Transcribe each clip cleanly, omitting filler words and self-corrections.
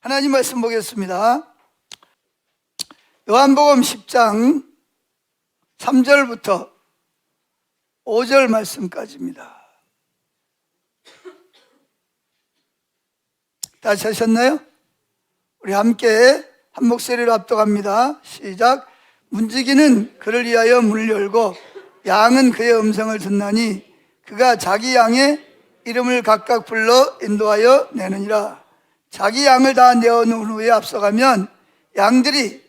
하나님 말씀 보겠습니다. 요한복음 10장 3절부터 5절 말씀까지입니다. 다 찾으셨나요? 우리 함께 한 목소리로 합독합니다. 시작. 문지기는 그를 위하여 문을 열고 양은 그의 음성을 듣나니 그가 자기 양의 이름을 각각 불러 인도하여 내느니라. 자기 양을 다 내어놓은 후에 앞서가면 양들이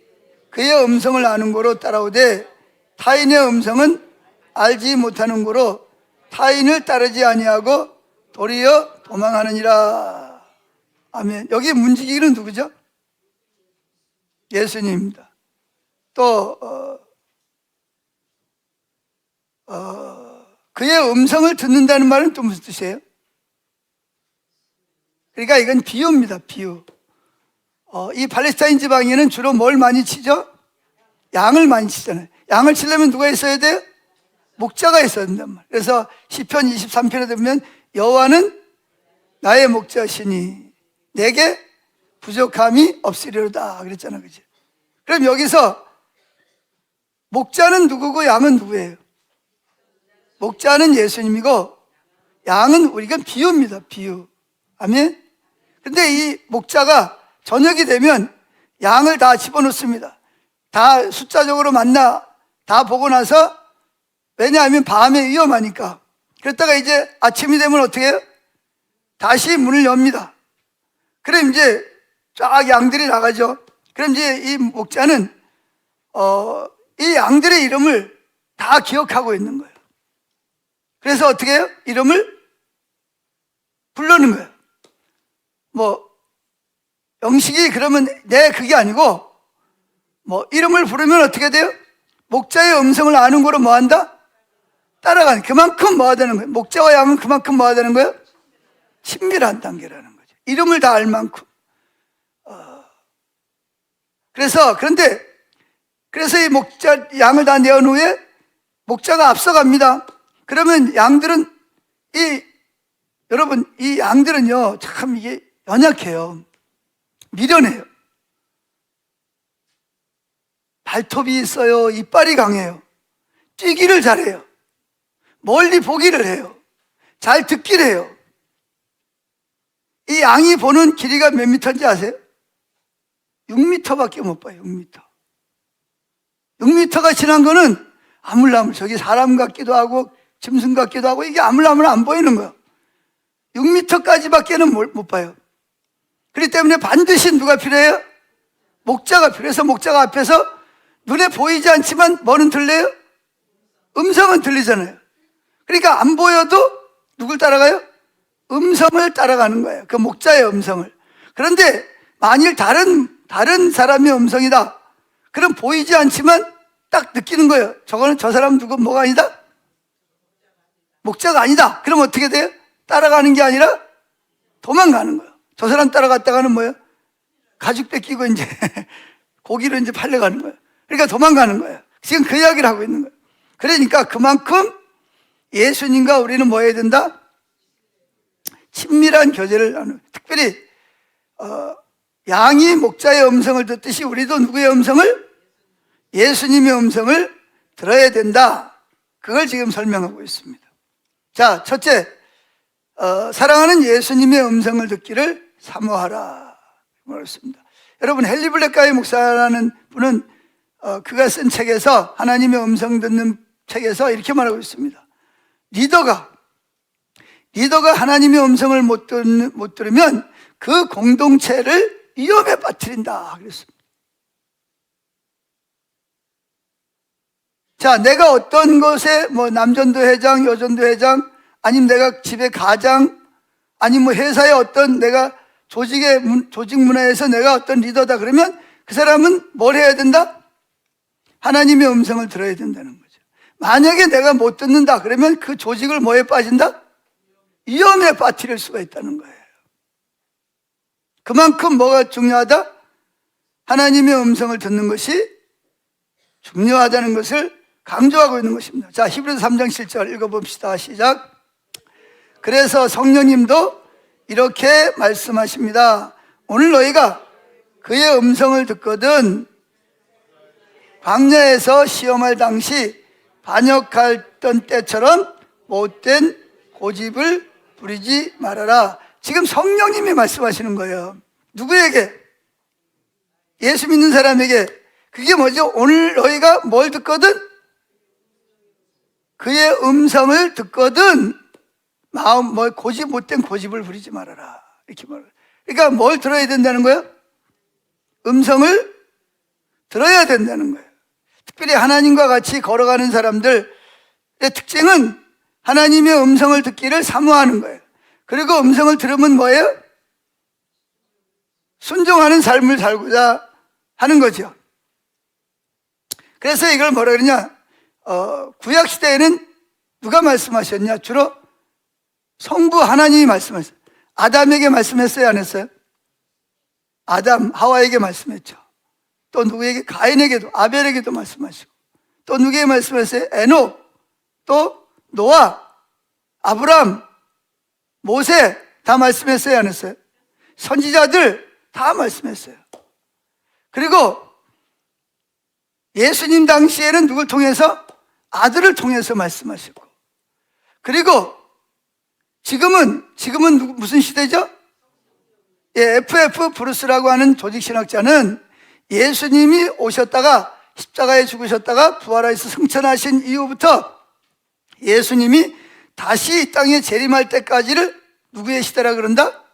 그의 음성을 아는 고로 따라오되 타인의 음성은 알지 못하는 고로 타인을 따르지 아니하고 도리어 도망하느니라. 아멘. 여기 문지기는 누구죠? 예수님입니다. 또 그의 음성을 듣는다는 말은 또 무슨 뜻이에요? 그러니까 이건 비유입니다. 비유. 이 팔레스타인 지방에는 주로 뭘 많이 치죠? 양을 많이 치잖아요. 양을 치려면 누가 있어야 돼요? 목자가 있어야 된단 말이에요. 그래서 시편 23편에 보면 여호와는 나의 목자시니 내게 부족함이 없으리로다 그랬잖아요. 그죠? 그럼 여기서 목자는 누구고 양은 누구예요? 목자는 예수님이고 양은 우리가 비유입니다. 비유. 아멘. 근데 이 목자가 저녁이 되면 양을 다 집어넣습니다. 다 숫자적으로 만나 다 보고 나서, 왜냐하면 밤에 위험하니까. 그랬다가 이제 아침이 되면 어떻게 해요? 다시 문을 엽니다. 그럼 이제 쫙 양들이 나가죠. 그럼 이제 이 목자는 이 양들의 이름을 다 기억하고 있는 거예요. 그래서 어떻게 해요? 이름을 부르는 거예요. 영식이 그러면 그게 아니고, 이름을 부르면 어떻게 돼요? 목자의 음성을 아는 거로 뭐 한다? 따라가는. 그만큼 뭐 하다는 거예요? 목자와 양은 그만큼 뭐 하다는 거예요? 친밀한 단계라는 거죠. 이름을 다 알 만큼. 그래서 이 목자, 양을 다 내은 후에 목자가 앞서갑니다. 그러면 양들은, 여러분, 이 양들은요, 참 이게 연약해요. 미련해요. 발톱이 있어요. 이빨이 강해요. 뛰기를 잘해요. 멀리 보기를 해요. 잘 듣기를 해요. 이 양이 보는 길이가 몇 미터인지 아세요? 6미터밖에 못 봐요. 6미터. 6미터가 지난 거는 아물아물, 저기 사람 같기도 하고 짐승 같기도 하고 이게 아물아물 안 보이는 거예요. 6미터까지밖에는 못 봐요. 그렇기 때문에 반드시 누가 필요해요? 목자가 필요해서 목자가 앞에서 눈에 보이지 않지만 뭐는 들려요? 음성은 들리잖아요. 그러니까 안 보여도 누굴 따라가요? 음성을 따라가는 거예요. 그 목자의 음성을. 그런데 만일 다른 사람의 음성이다. 그럼 보이지 않지만 딱 느끼는 거예요. 저거는 저 사람 누구 뭐가 아니다? 목자가 아니다. 그럼 어떻게 돼요? 따라가는 게 아니라 도망가는 거예요. 저 사람 따라갔다가는 뭐예요? 가죽 뺏기고 이제 고기를 이제 팔려가는 거예요. 그러니까 도망가는 거예요. 지금 그 이야기를 하고 있는 거예요. 그러니까 그만큼 예수님과 우리는 뭐 해야 된다? 친밀한 교제를 나누는. 특별히 양이 목자의 음성을 듣듯이 우리도 누구의 음성을? 예수님의 음성을 들어야 된다. 그걸 지금 설명하고 있습니다. 자, 첫째, 사랑하는 예수님의 음성을 듣기를 사모하라. 그렇습니다. 여러분, 헨리 블랙가이 목사라는 분은 그가 쓴 책에서, 하나님의 음성 듣는 책에서 이렇게 말하고 있습니다. 리더가 하나님의 음성을 못 들으면 그 공동체를 위험에 빠뜨린다. 그랬습니다. 자, 내가 어떤 것에 남전도 회장, 여전도 회장, 아니면 내가 집의 가장, 아니면 회사의 어떤 내가 조직 문화에서 내가 어떤 리더다 그러면 그 사람은 뭘 해야 된다? 하나님의 음성을 들어야 된다는 거죠. 만약에 내가 못 듣는다 그러면 그 조직을 뭐에 빠진다? 위험에 빠뜨릴 수가 있다는 거예요. 그만큼 뭐가 중요하다? 하나님의 음성을 듣는 것이 중요하다는 것을 강조하고 있는 것입니다. 자, 히브리서 3장 7절 읽어봅시다. 시작. 그래서 성령님도 이렇게 말씀하십니다. 오늘 너희가 그의 음성을 듣거든 광야에서 시험할 당시 반역했던 때처럼 못된 고집을 부리지 말아라. 지금 성령님이 말씀하시는 거예요. 누구에게? 예수 믿는 사람에게. 그게 뭐죠? 오늘 너희가 뭘 듣거든? 그의 음성을 듣거든 마음 못된 고집을 부리지 말아라. 이렇게 말해요. 그러니까 뭘 들어야 된다는 거예요? 음성을 들어야 된다는 거예요. 특별히 하나님과 같이 걸어가는 사람들의 특징은 하나님의 음성을 듣기를 사모하는 거예요. 그리고 음성을 들으면 뭐예요? 순종하는 삶을 살고자 하는 거죠. 그래서 이걸 뭐라 그러냐? 구약시대에는 누가 말씀하셨냐? 주로 성부 하나님이 말씀하셨어요. 아담에게 말씀했어요, 안 했어요? 아담, 하와에게 말씀했죠. 또 누구에게? 가인에게도, 아벨에게도 말씀하시고, 또 누구에게 말씀했어요? 에녹, 또 노아, 아브람, 모세 다 말씀했어요, 안 했어요? 선지자들 다 말씀했어요. 그리고 예수님 당시에는 누굴 통해서? 아들을 통해서 말씀하시고, 그리고 지금은 무슨 시대죠? FF 브루스라고 하는 조직신학자는 예수님이 오셨다가 십자가에 죽으셨다가 부활하셔서 승천하신 이후부터 예수님이 다시 이 땅에 재림할 때까지를 누구의 시대라 그런다?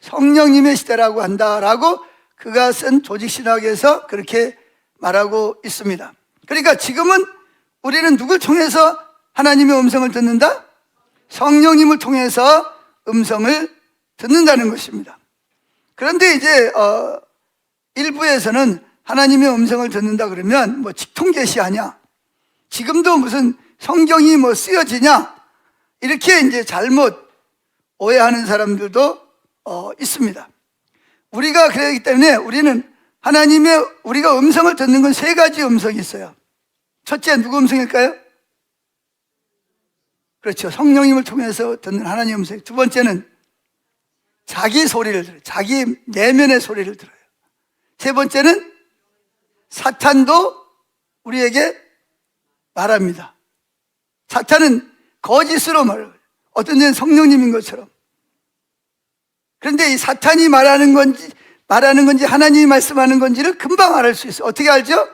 성령님의 시대라고 한다라고 그가 쓴 조직신학에서 그렇게 말하고 있습니다. 그러니까 지금은 우리는 누굴 통해서 하나님의 음성을 듣는다? 성령님을 통해서 음성을 듣는다는 것입니다. 그런데 이제 일부에서는 하나님의 음성을 듣는다 그러면 뭐 직통계시하냐, 지금도 무슨 성경이 뭐 쓰여지냐, 이렇게 이제 잘못 오해하는 사람들도 있습니다. 우리가 그렇기 때문에 우리는 우리가 음성을 듣는 건 세 가지 음성이 있어요. 첫째, 누구 음성일까요? 그렇죠. 성령님을 통해서 듣는 하나님의 음성. 두 번째는 자기 소리를 들어요. 자기 내면의 소리를 들어요. 세 번째는 사탄도 우리에게 말합니다. 사탄은 거짓으로 말해요. 어떤 데는 성령님인 것처럼. 그런데 이 사탄이 말하는 건지 하나님이 말씀하는 건지를 금방 알을 수 있어요. 어떻게 알죠?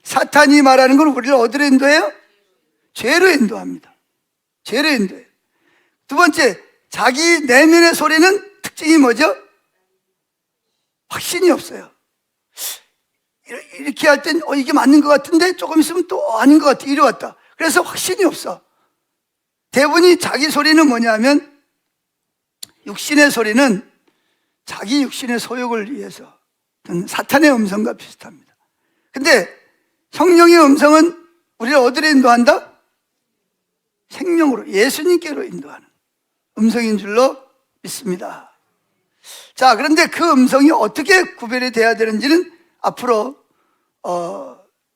사탄이 말하는 건 우리를 어디로 인도해요? 죄로 인도합니다. 죄로 인도해요. 두 번째, 자기 내면의 소리는 특징이 뭐죠? 확신이 없어요. 이렇게 할 땐 이게 맞는 것 같은데 조금 있으면 또 아닌 것 같아. 이리 왔다. 그래서 확신이 없어. 대부분이 자기 소리는 뭐냐면 육신의 소리는 자기 육신의 소욕을 위해서 듣는 사탄의 음성과 비슷합니다. 근데 성령의 음성은 우리를 어디로 인도한다? 생명으로, 예수님께로 인도하는 음성인 줄로 믿습니다. 자, 그런데 그 음성이 어떻게 구별이 돼야 되는지는 앞으로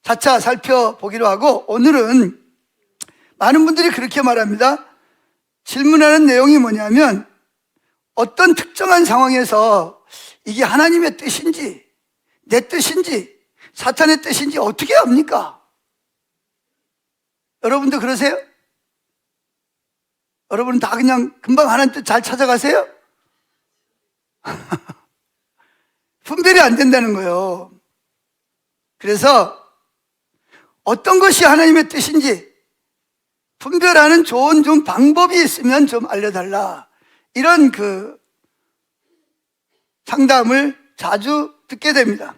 차차 살펴보기로 하고, 오늘은 많은 분들이 그렇게 말합니다. 질문하는 내용이 뭐냐면 어떤 특정한 상황에서 이게 하나님의 뜻인지 내 뜻인지 사탄의 뜻인지 어떻게 압니까? 여러분도 그러세요? 여러분은 다 그냥 금방 하나님 뜻 잘 찾아가세요? 분별이 안 된다는 거예요. 그래서 어떤 것이 하나님의 뜻인지 분별하는 좋은 좀 방법이 있으면 좀 알려달라, 이런 상담을 자주 듣게 됩니다.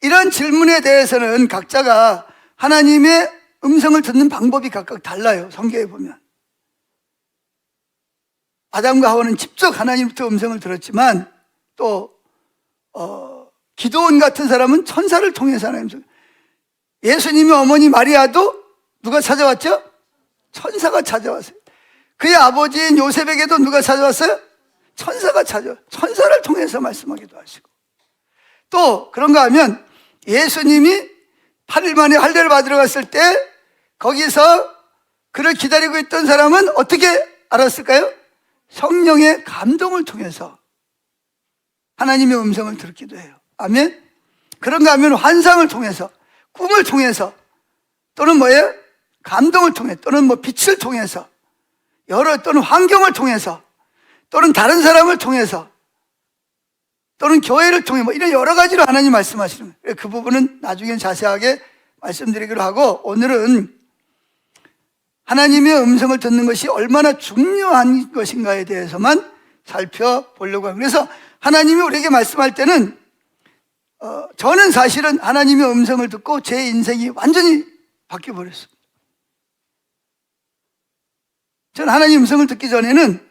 이런 질문에 대해서는 각자가 하나님의 음성을 듣는 방법이 각각 달라요. 성경에 보면 아담과 하와는 직접 하나님부터 음성을 들었지만, 또 기도원 같은 사람은 천사를 통해서 하나님 음성. 예수님의 어머니 마리아도 누가 찾아왔죠? 천사가 찾아왔어요. 그의 아버지인 요셉에게도 누가 찾아왔어요? 천사가 천사를 통해서 말씀하기도 하시고, 또 그런가 하면 예수님이 8일 만에 할례를 받으러 갔을 때 거기서 그를 기다리고 있던 사람은 어떻게 알았을까요? 성령의 감동을 통해서 하나님의 음성을 듣기도 해요. 아멘? 그런가 하면 환상을 통해서, 꿈을 통해서, 또는 뭐예요? 감동을 통해, 또는 뭐 빛을 통해서, 또는 환경을 통해서, 또는 다른 사람을 통해서, 또는 교회를 통해 뭐 이런 여러 가지로 하나님 말씀하시는 거예요. 그 부분은 나중에 자세하게 말씀드리기로 하고, 오늘은 하나님의 음성을 듣는 것이 얼마나 중요한 것인가에 대해서만 살펴보려고 합니다. 그래서 하나님이 우리에게 말씀할 때는 저는 사실은 하나님의 음성을 듣고 제 인생이 완전히 바뀌어버렸습니다. 저는 하나님 음성을 듣기 전에는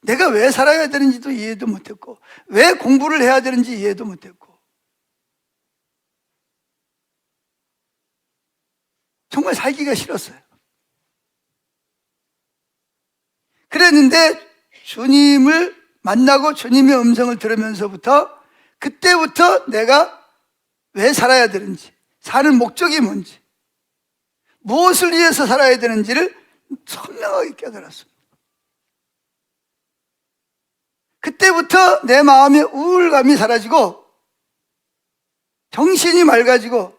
내가 왜 살아야 되는지도 이해도 못했고, 왜 공부를 해야 되는지 이해도 못했고, 정말 살기가 싫었어요. 그랬는데 주님을 만나고 주님의 음성을 들으면서부터, 그때부터 내가 왜 살아야 되는지, 사는 목적이 뭔지, 무엇을 위해서 살아야 되는지를 선명하게 깨달았습니다. 그때부터 내 마음의 우울감이 사라지고 정신이 맑아지고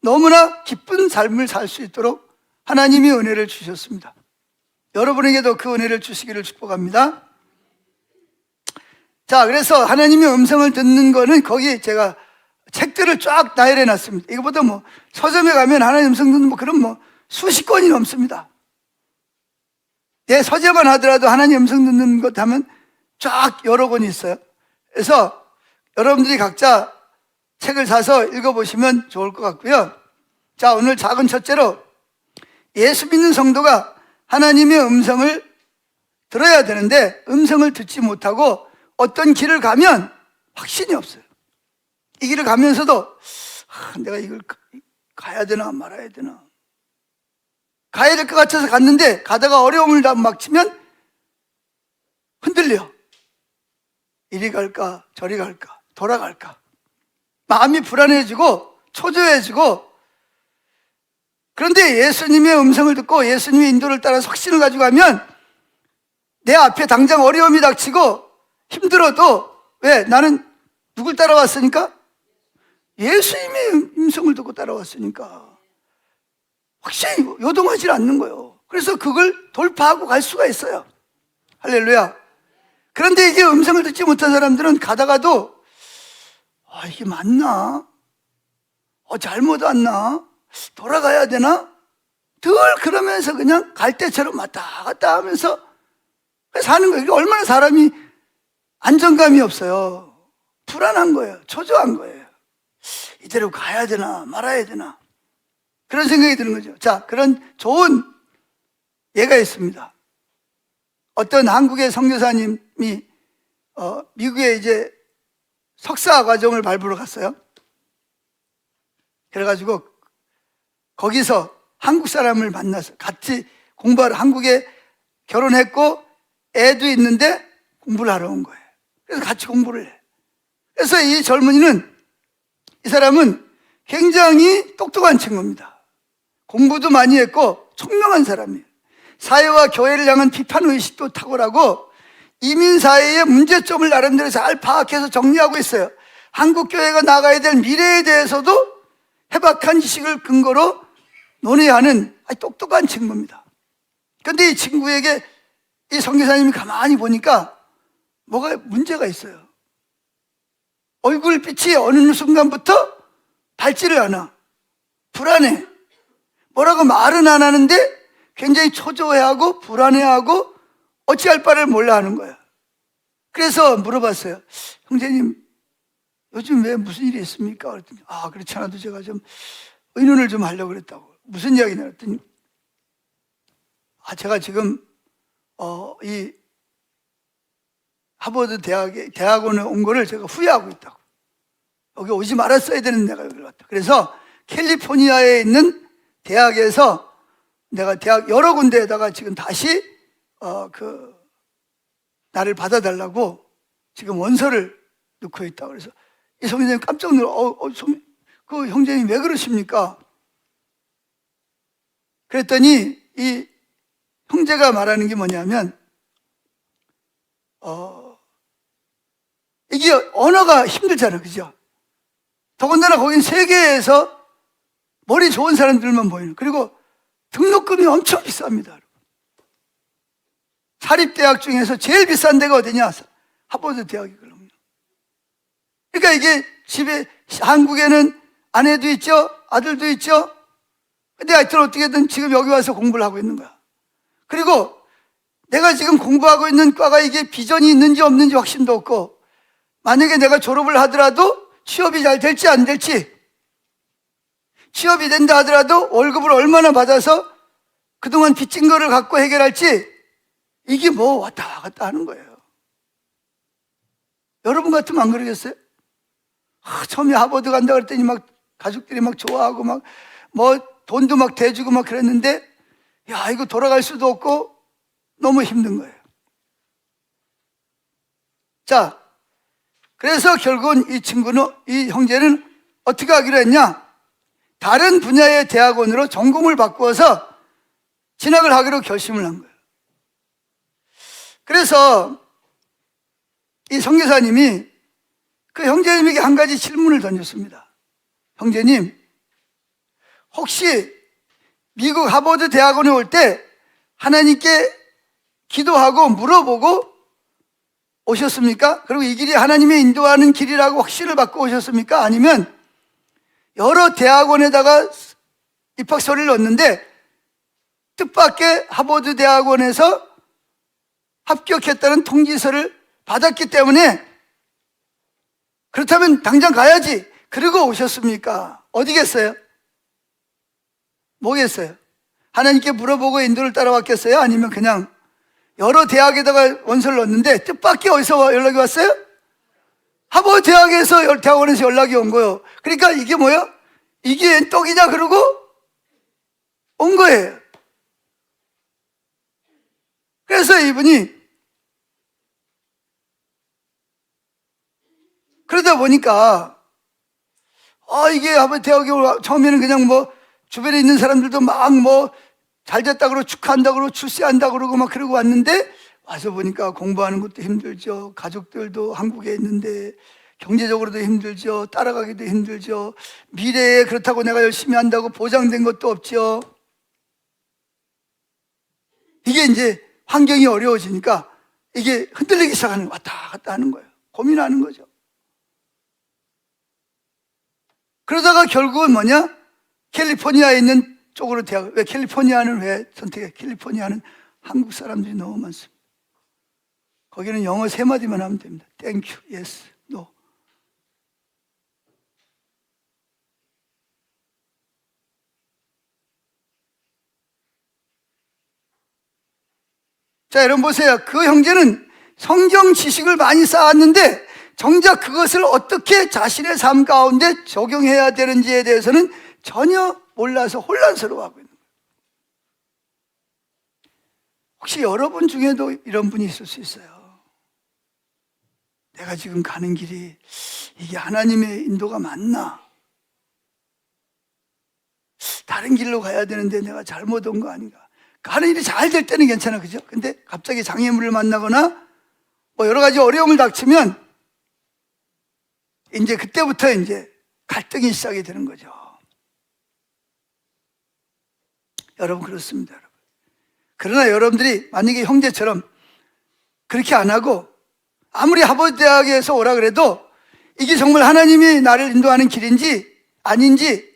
너무나 기쁜 삶을 살 수 있도록 하나님이 은혜를 주셨습니다. 여러분에게도 그 은혜를 주시기를 축복합니다. 자, 그래서 하나님의 음성을 듣는 거는 거기 제가 책들을 쫙 나열해 놨습니다. 이거보다 뭐 서점에 가면 하나님 음성 듣는 뭐 그런 뭐 수십 권이 넘습니다. 내 서재만 하더라도 하나님 음성 듣는 것 하면 쫙 여러 권이 있어요. 그래서 여러분들이 각자 책을 사서 읽어보시면 좋을 것 같고요. 자, 오늘 작은 첫째로 예수 믿는 성도가 하나님의 음성을 들어야 되는데 음성을 듣지 못하고 어떤 길을 가면 확신이 없어요. 이 길을 가면서도 내가 이걸 가야 되나 말아야 되나, 가야 될 것 같아서 갔는데 가다가 어려움을 막 치면 흔들려. 이리 갈까 저리 갈까 돌아갈까, 마음이 불안해지고 초조해지고. 그런데 예수님의 음성을 듣고 예수님의 인도를 따라 확신을 가지고 가면 내 앞에 당장 어려움이 닥치고 힘들어도, 왜? 나는 누굴 따라왔으니까? 예수님의 음성을 듣고 따라왔으니까 확신이 요동하지 않는 거예요. 그래서 그걸 돌파하고 갈 수가 있어요. 할렐루야. 그런데 이제 음성을 듣지 못한 사람들은 가다가도 이게 맞나? 잘못 왔나? 돌아가야 되나? 늘 그러면서 그냥 갈대처럼 왔다 갔다 하면서 사는 거예요. 얼마나 사람이 안정감이 없어요. 불안한 거예요. 초조한 거예요. 이대로 가야 되나 말아야 되나, 그런 생각이 드는 거죠. 자, 그런 좋은 예가 있습니다. 어떤 한국의 선교사님이 미국에 이제 석사 과정을 밟으러 갔어요. 그래가지고 거기서 한국 사람을 만나서 같이 공부하러, 한국에 결혼했고 애도 있는데 공부를 하러 온 거예요. 그래서 같이 공부를 해. 그래서 이 젊은이는, 이 사람은 굉장히 똑똑한 친구입니다. 공부도 많이 했고 총명한 사람이에요. 사회와 교회를 향한 비판의식도 탁월하고 이민사회의 문제점을 나름대로 잘 파악해서 정리하고 있어요. 한국교회가 나가야 될 미래에 대해서도 해박한 지식을 근거로 논의하는 아주 똑똑한 친구입니다. 그런데 이 친구에게 이 선교사님이 가만히 보니까 뭐가 문제가 있어요. 얼굴빛이 어느 순간부터 밝지를 않아. 불안해. 뭐라고 말은 안 하는데 굉장히 초조해하고 불안해하고 어찌할 바를 몰라 하는 거야. 그래서 물어봤어요. 형제님, 요즘 왜 무슨 일이 있습니까? 그랬더니 그렇지 않아도 제가 좀 의논을 좀 하려고 그랬다고. 무슨 이야기냐 그랬더니 제가 지금 이 하버드 대학원에 온 거를 제가 후회하고 있다고. 여기 오지 말았어야 되는 내가 여기를 왔다. 그래서 캘리포니아에 있는 대학에서 내가 대학 여러 군데에다가 지금 다시 나를 받아달라고 지금 원서를 넣고 있다고. 그래서 이 성전님 깜짝 놀라. 그 형제님 왜 그러십니까? 그랬더니 이 형제가 말하는 게 뭐냐면 이게 언어가 힘들잖아요. 그죠? 더군다나 거긴 세계에서 머리 좋은 사람들만 보이는. 그리고 등록금이 엄청 비쌉니다. 사립대학 중에서 제일 비싼 데가 어디냐? 하버드 대학이거든요. 그러니까 이게 집에, 한국에는 아내도 있죠, 아들도 있죠. 근데 하여튼 어떻게든 지금 여기 와서 공부를 하고 있는 거야. 그리고 내가 지금 공부하고 있는 과가 이게 비전이 있는지 없는지 확신도 없고, 만약에 내가 졸업을 하더라도 취업이 잘 될지 안 될지, 취업이 된다 하더라도 월급을 얼마나 받아서 그동안 빚진 거를 갖고 해결할지, 이게 뭐 왔다 갔다 하는 거예요. 여러분 같으면 안 그러겠어요? 처음에 하버드 간다 그랬더니 막 가족들이 막 좋아하고 막 뭐 돈도 막 대주고 막 그랬는데, 야, 이거 돌아갈 수도 없고 너무 힘든 거예요. 자, 그래서 결국은 이 친구는, 이 형제는 어떻게 하기로 했냐? 다른 분야의 대학원으로 전공을 바꾸어서 진학을 하기로 결심을 한 거예요. 그래서 이 선교사님이 그 형제님에게 한 가지 질문을 던졌습니다. 형제님, 혹시 미국 하버드 대학원에 올 때 하나님께 기도하고 물어보고 오셨습니까? 그리고 이 길이 하나님의 인도하는 길이라고 확신을 받고 오셨습니까? 아니면 여러 대학원에다가 입학서를 넣었는데 뜻밖의 하버드 대학원에서 합격했다는 통지서를 받았기 때문에 그렇다면 당장 가야지, 그러고 오셨습니까? 어디겠어요? 뭐겠어요? 하나님께 물어보고 인도를 따라왔겠어요? 아니면 그냥 여러 대학에다가 원서를 넣었는데 뜻밖의 어디서 연락이 왔어요? 하버드 대학에서, 대학원에서 연락이 온 거예요. 그러니까 이게 뭐야? 이게 떡이냐 그러고 온 거예요. 그래서 이분이 그러다 보니까 이게 하버드 대학에 처음에는 그냥 뭐 주변에 있는 사람들도 막 뭐 잘 됐다 그러고 축하한다 그러고 출세한다 그러고 막 그러고 왔는데, 와서 보니까 공부하는 것도 힘들죠. 가족들도 한국에 있는데 경제적으로도 힘들죠. 따라가기도 힘들죠. 미래에 그렇다고 내가 열심히 한다고 보장된 것도 없죠. 이게 이제 환경이 어려워지니까 이게 흔들리기 시작하는, 왔다 갔다 하는 거예요. 고민하는 거죠. 그러다가 결국은 뭐냐? 캘리포니아에 있는 쪽으로 대학. 왜 캘리포니아는 왜 선택해? 캘리포니아는 한국 사람들이 너무 많습니다. 거기는 영어 3마디만 하면 됩니다. Thank you, yes, no. 자, 여러분 보세요. 그 형제는 성경 지식을 많이 쌓았는데 정작 그것을 어떻게 자신의 삶 가운데 적용해야 되는지에 대해서는 전혀 몰라서 혼란스러워하고 있는 거예요. 혹시 여러분 중에도 이런 분이 있을 수 있어요. 내가 지금 가는 길이 이게 하나님의 인도가 맞나? 다른 길로 가야 되는데 내가 잘못 온 거 아닌가? 가는 일이 잘 될 때는 괜찮아, 그죠? 근데 갑자기 장애물을 만나거나 뭐 여러 가지 어려움을 닥치면 이제 그때부터 이제 갈등이 시작이 되는 거죠. 여러분, 그렇습니다, 여러분. 그러나 여러분들이 만약에 형제처럼 그렇게 안 하고 아무리 하버드 대학에서 오라 그래도 이게 정말 하나님이 나를 인도하는 길인지 아닌지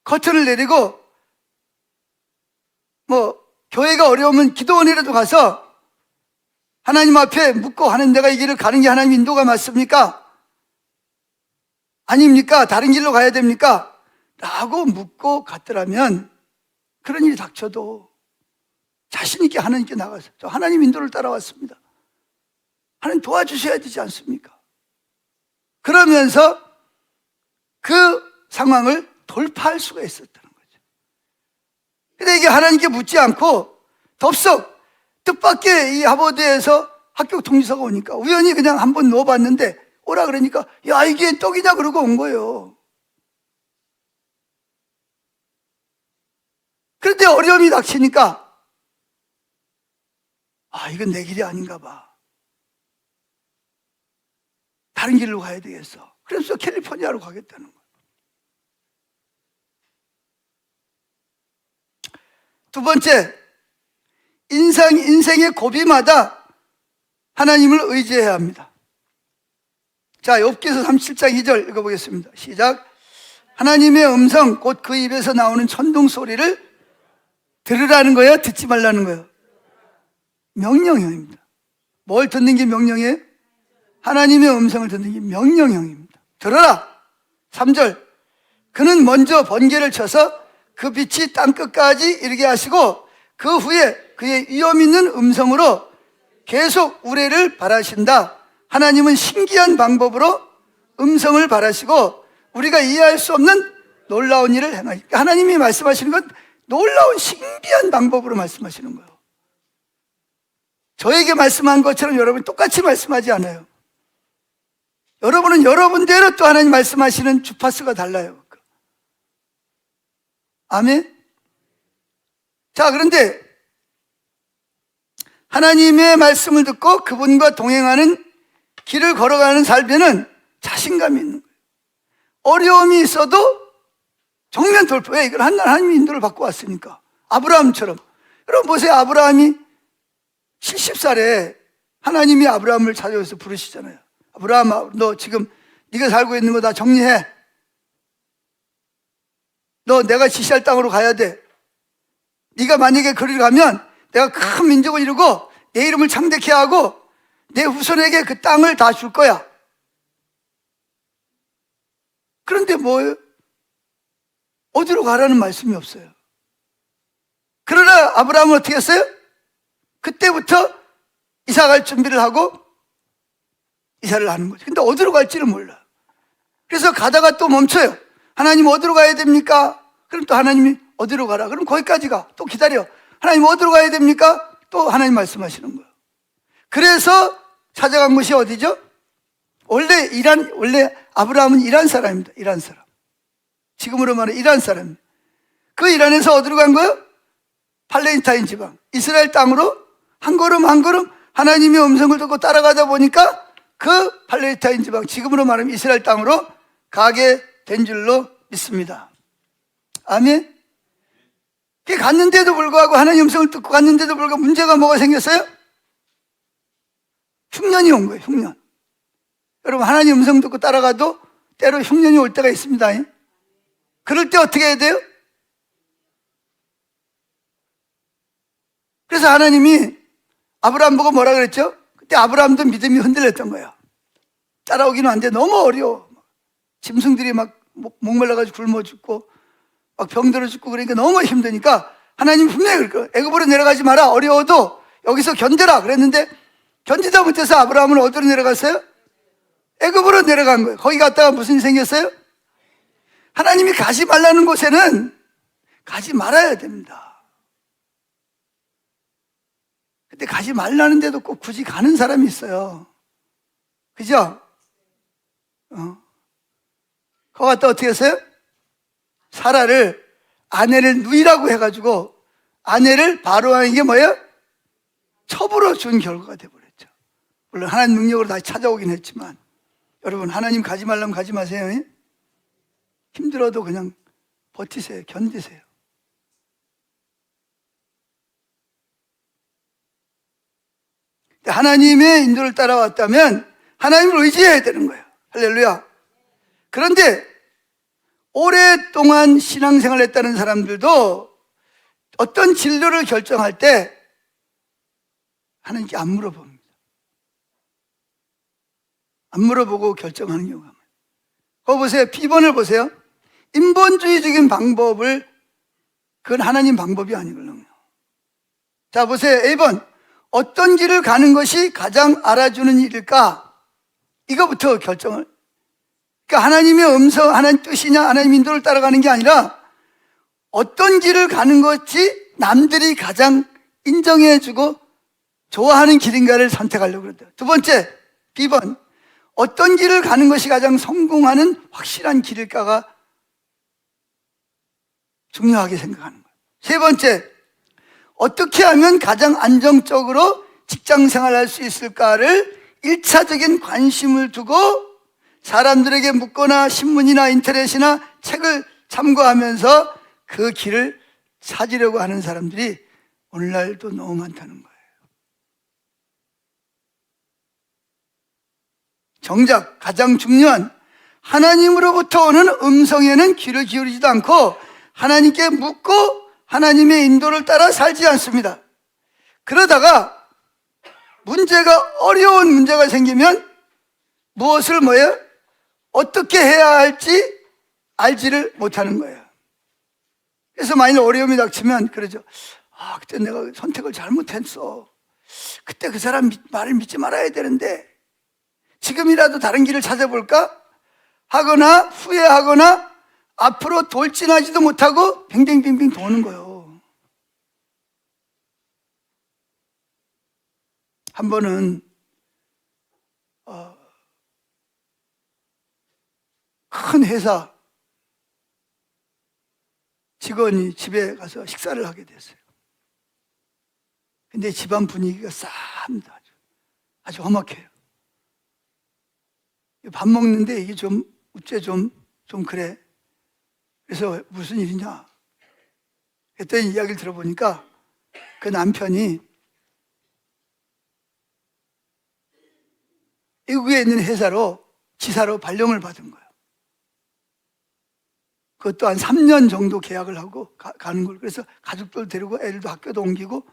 커튼을 내리고 뭐 교회가 어려우면 기도원이라도 가서 하나님 앞에 묻고, 하나님, 내가 이 길을 가는 게 하나님 인도가 맞습니까? 아닙니까? 다른 길로 가야 됩니까? 라고 묻고 갔더라면 그런 일이 닥쳐도 자신 있게 하나님께 나가서, 저 하나님 인도를 따라왔습니다, 하나님 도와주셔야 되지 않습니까? 그러면서 그 상황을 돌파할 수가 있었다는 거죠. 근데 이게 하나님께 묻지 않고 덥석 뜻밖의 이 하버드에서 합격 통지서가 오니까 우연히 그냥 한번 넣어봤는데 오라 그러니까, 야, 이게 떡이냐 그러고 온 거예요. 그런데 어려움이 닥치니까 이건 내 길이 아닌가 봐. 다른 길로 가야 되겠어. 그래서 캘리포니아로 가겠다는 거예요. 두 번째, 인생의 고비마다 하나님을 의지해야 합니다. 자, 욥기서 37장 2절 읽어보겠습니다. 시작. 하나님의 음성, 곧 그 입에서 나오는 천둥 소리를 들으라는 거예요? 듣지 말라는 거예요? 명령형입니다. 뭘 듣는 게 명령이에요? 하나님의 음성을 듣는 게 명령형입니다. 들어라. 3절. 그는 먼저 번개를 쳐서 그 빛이 땅끝까지 이르게 하시고 그 후에 그의 위엄 있는 음성으로 계속 우레를 바라신다. 하나님은 신기한 방법으로 음성을 바라시고 우리가 이해할 수 없는 놀라운 일을 행하시다. 하나님이 말씀하시는 건 놀라운 신비한 방법으로 말씀하시는 거예요. 저에게 말씀한 것처럼 여러분이 똑같이 말씀하지 않아요. 여러분은 여러분대로 또 하나님 말씀하시는 주파수가 달라요. 아멘? 자, 그런데 하나님의 말씀을 듣고 그분과 동행하는 길을 걸어가는 삶에는 자신감이 있는 거예요. 어려움이 있어도 정면 돌파. 왜? 이건 하나님의 인도를 받고 왔으니까. 아브라함처럼. 여러분 보세요. 아브라함이 70살에 하나님이 아브라함을 찾아와서 부르시잖아요. 아브라함, 너 지금 네가 살고 있는 거 다 정리해. 너 내가 지시할 땅으로 가야 돼. 네가 만약에 거리를 가면 내가 큰 민족을 이루고 내 이름을 창대케 하고 내 후손에게 그 땅을 다 줄 거야. 그런데 뭐예요? 어디로 가라는 말씀이 없어요. 그러나 아브라함은 어떻게 했어요? 그때부터 이사 갈 준비를 하고 이사를 하는 거죠. 근데 어디로 갈지는 몰라. 그래서 가다가 또 멈춰요. 하나님 어디로 가야 됩니까? 그럼 또 하나님이 어디로 가라. 그럼 거기까지 가. 또 기다려. 하나님 어디로 가야 됩니까? 또 하나님 말씀하시는 거예요. 그래서 찾아간 곳이 어디죠? 원래 아브라함은 이란 사람입니다. 이란 사람. 지금으로 말하면 이란 사람입니다. 그 이란에서 어디로 간 거예요? 팔레스타인 지방, 이스라엘 땅으로 한 걸음 한 걸음 하나님의 음성을 듣고 따라가다 보니까 그 팔레스타인 지방, 지금으로 말하면 이스라엘 땅으로 가게 된 줄로 믿습니다. 아멘? 갔는데도 불구하고 하나님 음성을 듣고 갔는데도 불구하고 문제가 뭐가 생겼어요? 흉년이 온 거예요. 흉년. 여러분 하나님 음성 듣고 따라가도 때로 흉년이 올 때가 있습니다. 그럴 때 어떻게 해야 돼요? 그래서 하나님이 아브라함 보고 뭐라 그랬죠? 그때 아브라함도 믿음이 흔들렸던 거예요. 따라오기는 안 돼. 너무 어려워. 짐승들이 막 목말라가지고 굶어 죽고 막 병들어 죽고 그러니까 너무 힘드니까 하나님이 분명히 그럴 거예요. 애굽으로 내려가지 마라. 어려워도 여기서 견뎌라 그랬는데 견디다 못해서 아브라함은 어디로 내려갔어요? 애굽으로 내려간 거예요. 거기 갔다가 무슨 일이 생겼어요? 하나님이 가지 말라는 곳에는 가지 말아야 됩니다. 근데 가지 말라는데도 꼭 굳이 가는 사람이 있어요. 그죠? 거기 갔다 어떻게 했어요? 사라를 아내를 누이라고 해가지고 아내를 바로왕에게 뭐예요? 첩으로 준 결과가 돼버렸죠. 물론 하나님 능력으로 다시 찾아오긴 했지만 여러분 하나님 가지 말라면 가지 마세요. 힘들어도 그냥 버티세요. 견디세요. 하나님의 인도를 따라왔다면 하나님을 의지해야 되는 거예요. 할렐루야. 그런데 오랫동안 신앙생활을 했다는 사람들도 어떤 진로를 결정할 때 하나님께 안 물어봅니다. 안 물어보고 결정하는 경우가 많아요. 그거 보세요. B번을 보세요. 인본주의적인 방법을, 그건 하나님 방법이 아니거든요. 자, 보세요. A번. 어떤 길을 가는 것이 가장 알아주는 일일까? 이거부터 결정을. 그러니까 하나님의 음성, 하나님 뜻이냐, 하나님 인도를 따라가는 게 아니라 어떤 길을 가는 것이 남들이 가장 인정해주고 좋아하는 길인가를 선택하려고 그러대요. 두 번째, B번. 어떤 길을 가는 것이 가장 성공하는 확실한 길일까가 중요하게 생각하는 거예요. 세 번째, 어떻게 하면 가장 안정적으로 직장 생활을 할 수 있을까를 1차적인 관심을 두고 사람들에게 묻거나 신문이나 인터넷이나 책을 참고하면서 그 길을 찾으려고 하는 사람들이 오늘날도 너무 많다는 거예요. 정작 가장 중요한 하나님으로부터 오는 음성에는 귀를 기울이지도 않고 하나님께 묻고 하나님의 인도를 따라 살지 않습니다. 그러다가 어려운 문제가 생기면 무엇을 어떻게 해야 할지 알지를 못하는 거예요. 그래서 만일 어려움이 닥치면 그러죠. 그때 내가 선택을 잘못했어. 그때 그 사람 말을 믿지 말아야 되는데 지금이라도 다른 길을 찾아볼까? 하거나 후회하거나 앞으로 돌진하지도 못하고 빙빙빙빙 도는 거예요. 한 번은 큰 회사 직원이 집에 가서 식사를 하게 됐어요. 근데 집안 분위기가 싸합니다. 아주 험악해요. 밥 먹는데 이게 좀 그래. 그래서 무슨 일이냐 했더니 이야기를 들어보니까 그 남편이 외국에 있는 회사로 지사로 발령을 받은 거예요. 그것도 한 3년 정도 계약을 하고 가는 걸. 그래서 가족들 데리고 애들도 학교도 옮기고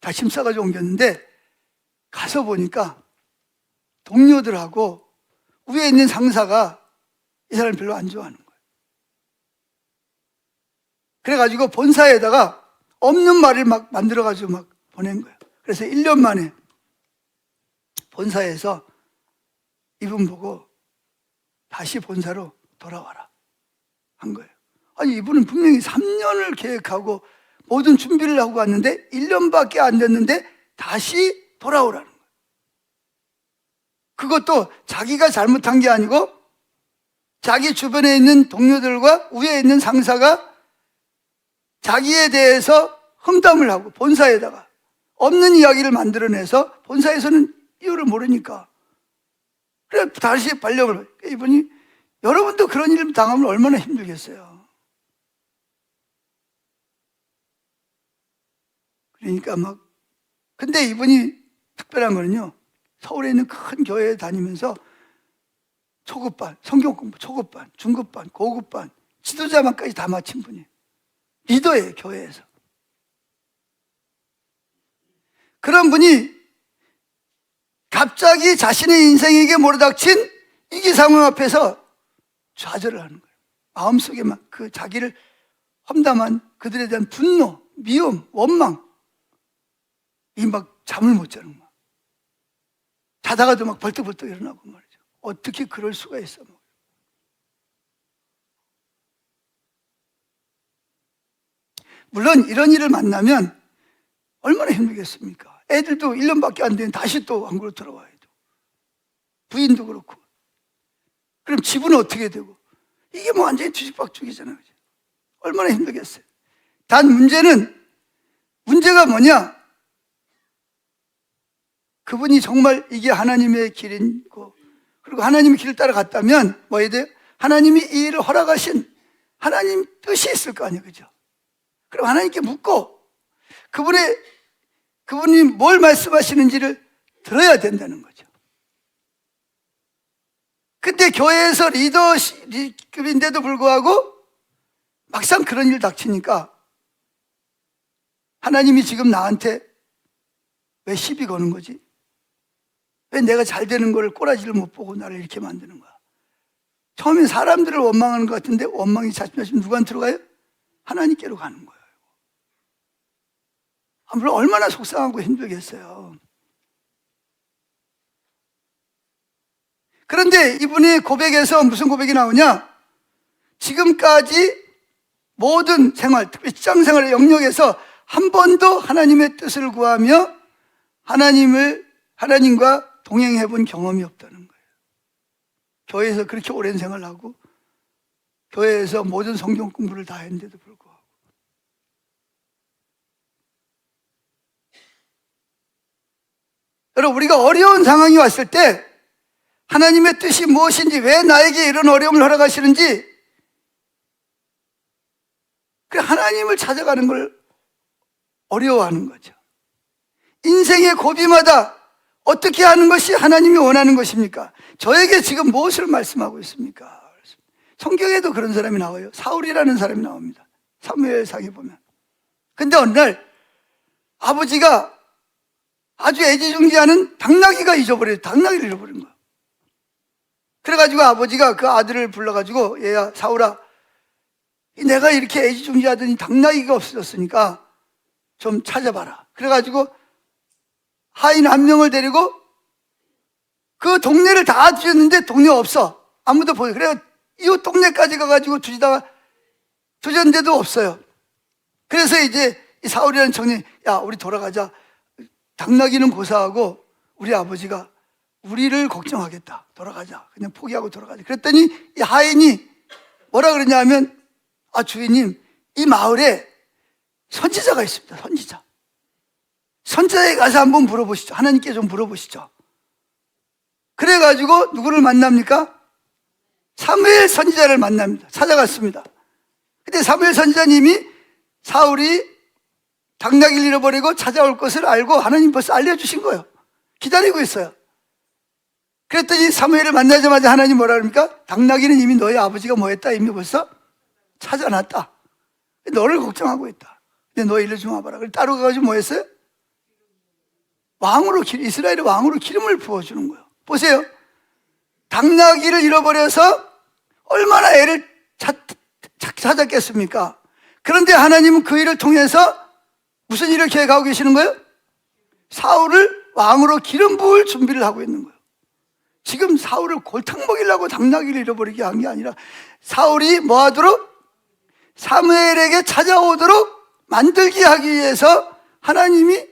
다 심싸가지고 옮겼는데 가서 보니까 동료들하고 위에 있는 상사가 이 사람을 별로 안 좋아하는 거예요. 그래가지고 본사에다가 없는 말을 막 만들어가지고 막 보낸 거예요. 그래서 1년 만에 본사에서 이분 보고 다시 본사로 돌아와라 한 거예요. 아니 이분은 분명히 3년을 계획하고 모든 준비를 하고 왔는데 1년밖에 안 됐는데 다시 돌아오라는 거예요. 그것도 자기가 잘못한 게 아니고 자기 주변에 있는 동료들과 위에 있는 상사가 자기에 대해서 험담을 하고 본사에다가 없는 이야기를 만들어내서 본사에서는 이유를 모르니까 그래 다시 발령을. 이분이 여러분도 그런 일 당하면 얼마나 힘들겠어요. 그러니까 근데 이분이 특별한 거는요, 서울에 있는 큰 교회에 다니면서 초급반, 성경 공부 초급반, 중급반, 고급반, 지도자반까지 다 마친 분이에요. 리더예요, 교회에서. 그런 분이 갑자기 자신의 인생에게 몰아닥친 위기 상황 앞에서 좌절을 하는 거예요. 마음속에 그 자기를 험담한 그들에 대한 분노, 미움, 원망, 이 잠을 못 자는 거야. 자다가도 벌떡벌떡 일어나고 말이죠. 어떻게 그럴 수가 있어? 물론 이런 일을 만나면 얼마나 힘들겠습니까? 애들도 1년밖에 안 되면 다시 또 한국으로 돌아와야 돼. 부인도 그렇고. 그럼 집은 어떻게 되고? 이게 완전히 뒤죽박죽이잖아요. 얼마나 힘들겠어요. 단 문제가 뭐냐? 그분이 정말 이게 하나님의 길이고, 그리고 하나님의 길을 따라갔다면 뭐 해야 돼요? 하나님이 이 일을 허락하신 하나님 뜻이 있을 거 아니에요, 그죠? 그럼 하나님께 묻고 그분이 뭘 말씀하시는지를 들어야 된다는 거죠. 근데 교회에서 리더급인데도 불구하고 막상 그런 일 닥치니까 하나님이 지금 나한테 왜 시비 거는 거지? 왜 내가 잘 되는 걸 꼬라지를 못 보고 나를 이렇게 만드는 거야? 처음엔 사람들을 원망하는 것 같은데 원망이 자칫하시면 누구한테로 가요? 하나님께로 가는 거예요. 물론 얼마나 속상하고 힘들겠어요. 그런데 이분의 고백에서 무슨 고백이 나오냐? 지금까지 모든 생활, 특히 직장생활의 영역에서 한 번도 하나님의 뜻을 구하며 하나님과 동행해 본 경험이 없다는 거예요. 교회에서 그렇게 오랜 생활하고 교회에서 모든 성경 공부를 다 했는데도 불구하고. 여러분, 우리가 어려운 상황이 왔을 때 하나님의 뜻이 무엇인지, 왜 나에게 이런 어려움을 허락하시는지, 그 하나님을 찾아가는 걸 어려워하는 거죠. 인생의 고비마다 어떻게 하는 것이 하나님이 원하는 것입니까? 저에게 지금 무엇을 말씀하고 있습니까? 성경에도 그런 사람이 나와요. 사울이라는 사람이 나옵니다. 사무엘상에 보면. 근데 어느 날 아버지가 아주 애지중지하는 당나귀가 잊어버려요. 당나귀를 잃어버린 거예요. 그래가지고 아버지가 그 아들을 불러가지고, 얘야 사울아, 내가 이렇게 애지중지하더니 당나귀가 없어졌으니까 좀 찾아봐라. 그래가지고 하인 한 명을 데리고 그 동네를 다 뒤졌는데 동네 없어. 아무도 보여. 그래 이웃 동네까지 가가지고 뒤지다가 뒤졌는데도 없어요. 그래서 이제 이 사울이라는 청년이, 야 우리 돌아가자. 당나귀는 고사하고 우리 아버지가 우리를 걱정하겠다. 돌아가자. 그냥 포기하고 돌아가자. 그랬더니 이 하인이 뭐라 그러냐 하면, 아 주인님, 이 마을에 선지자가 있습니다. 선지자. 선지자에 가서 한번 물어보시죠. 하나님께 좀 물어보시죠. 그래가지고 누구를 만납니까? 사무엘 선지자를 만납니다. 찾아갔습니다. 근데 사무엘 선지자님이 사울이 당나귀를 잃어버리고 찾아올 것을 알고 하나님 벌써 알려주신 거예요. 기다리고 있어요. 그랬더니 사무엘을 만나자마자 하나님 뭐라 그럽니까? 당나귀는 이미 너희 아버지가 뭐 했다? 이미 벌써 찾아놨다. 너를 걱정하고 있다. 근데 너 일로 좀 와봐라. 그래 따로 가가지고 뭐 했어요? 왕으로, 이스라엘의 왕으로 기름을 부어주는 거예요. 보세요. 당나귀를 잃어버려서 얼마나 애를 찾았겠습니까? 그런데 하나님은 그 일을 통해서 무슨 일을 계획하고 계시는 거예요? 사울을 왕으로 기름 부을 준비를 하고 있는 거예요. 지금 사울을 골탕 먹이려고 당나귀를 잃어버리게 한 게 아니라 사울이 뭐 하도록? 사무엘에게 찾아오도록 만들게 하기 위해서 하나님이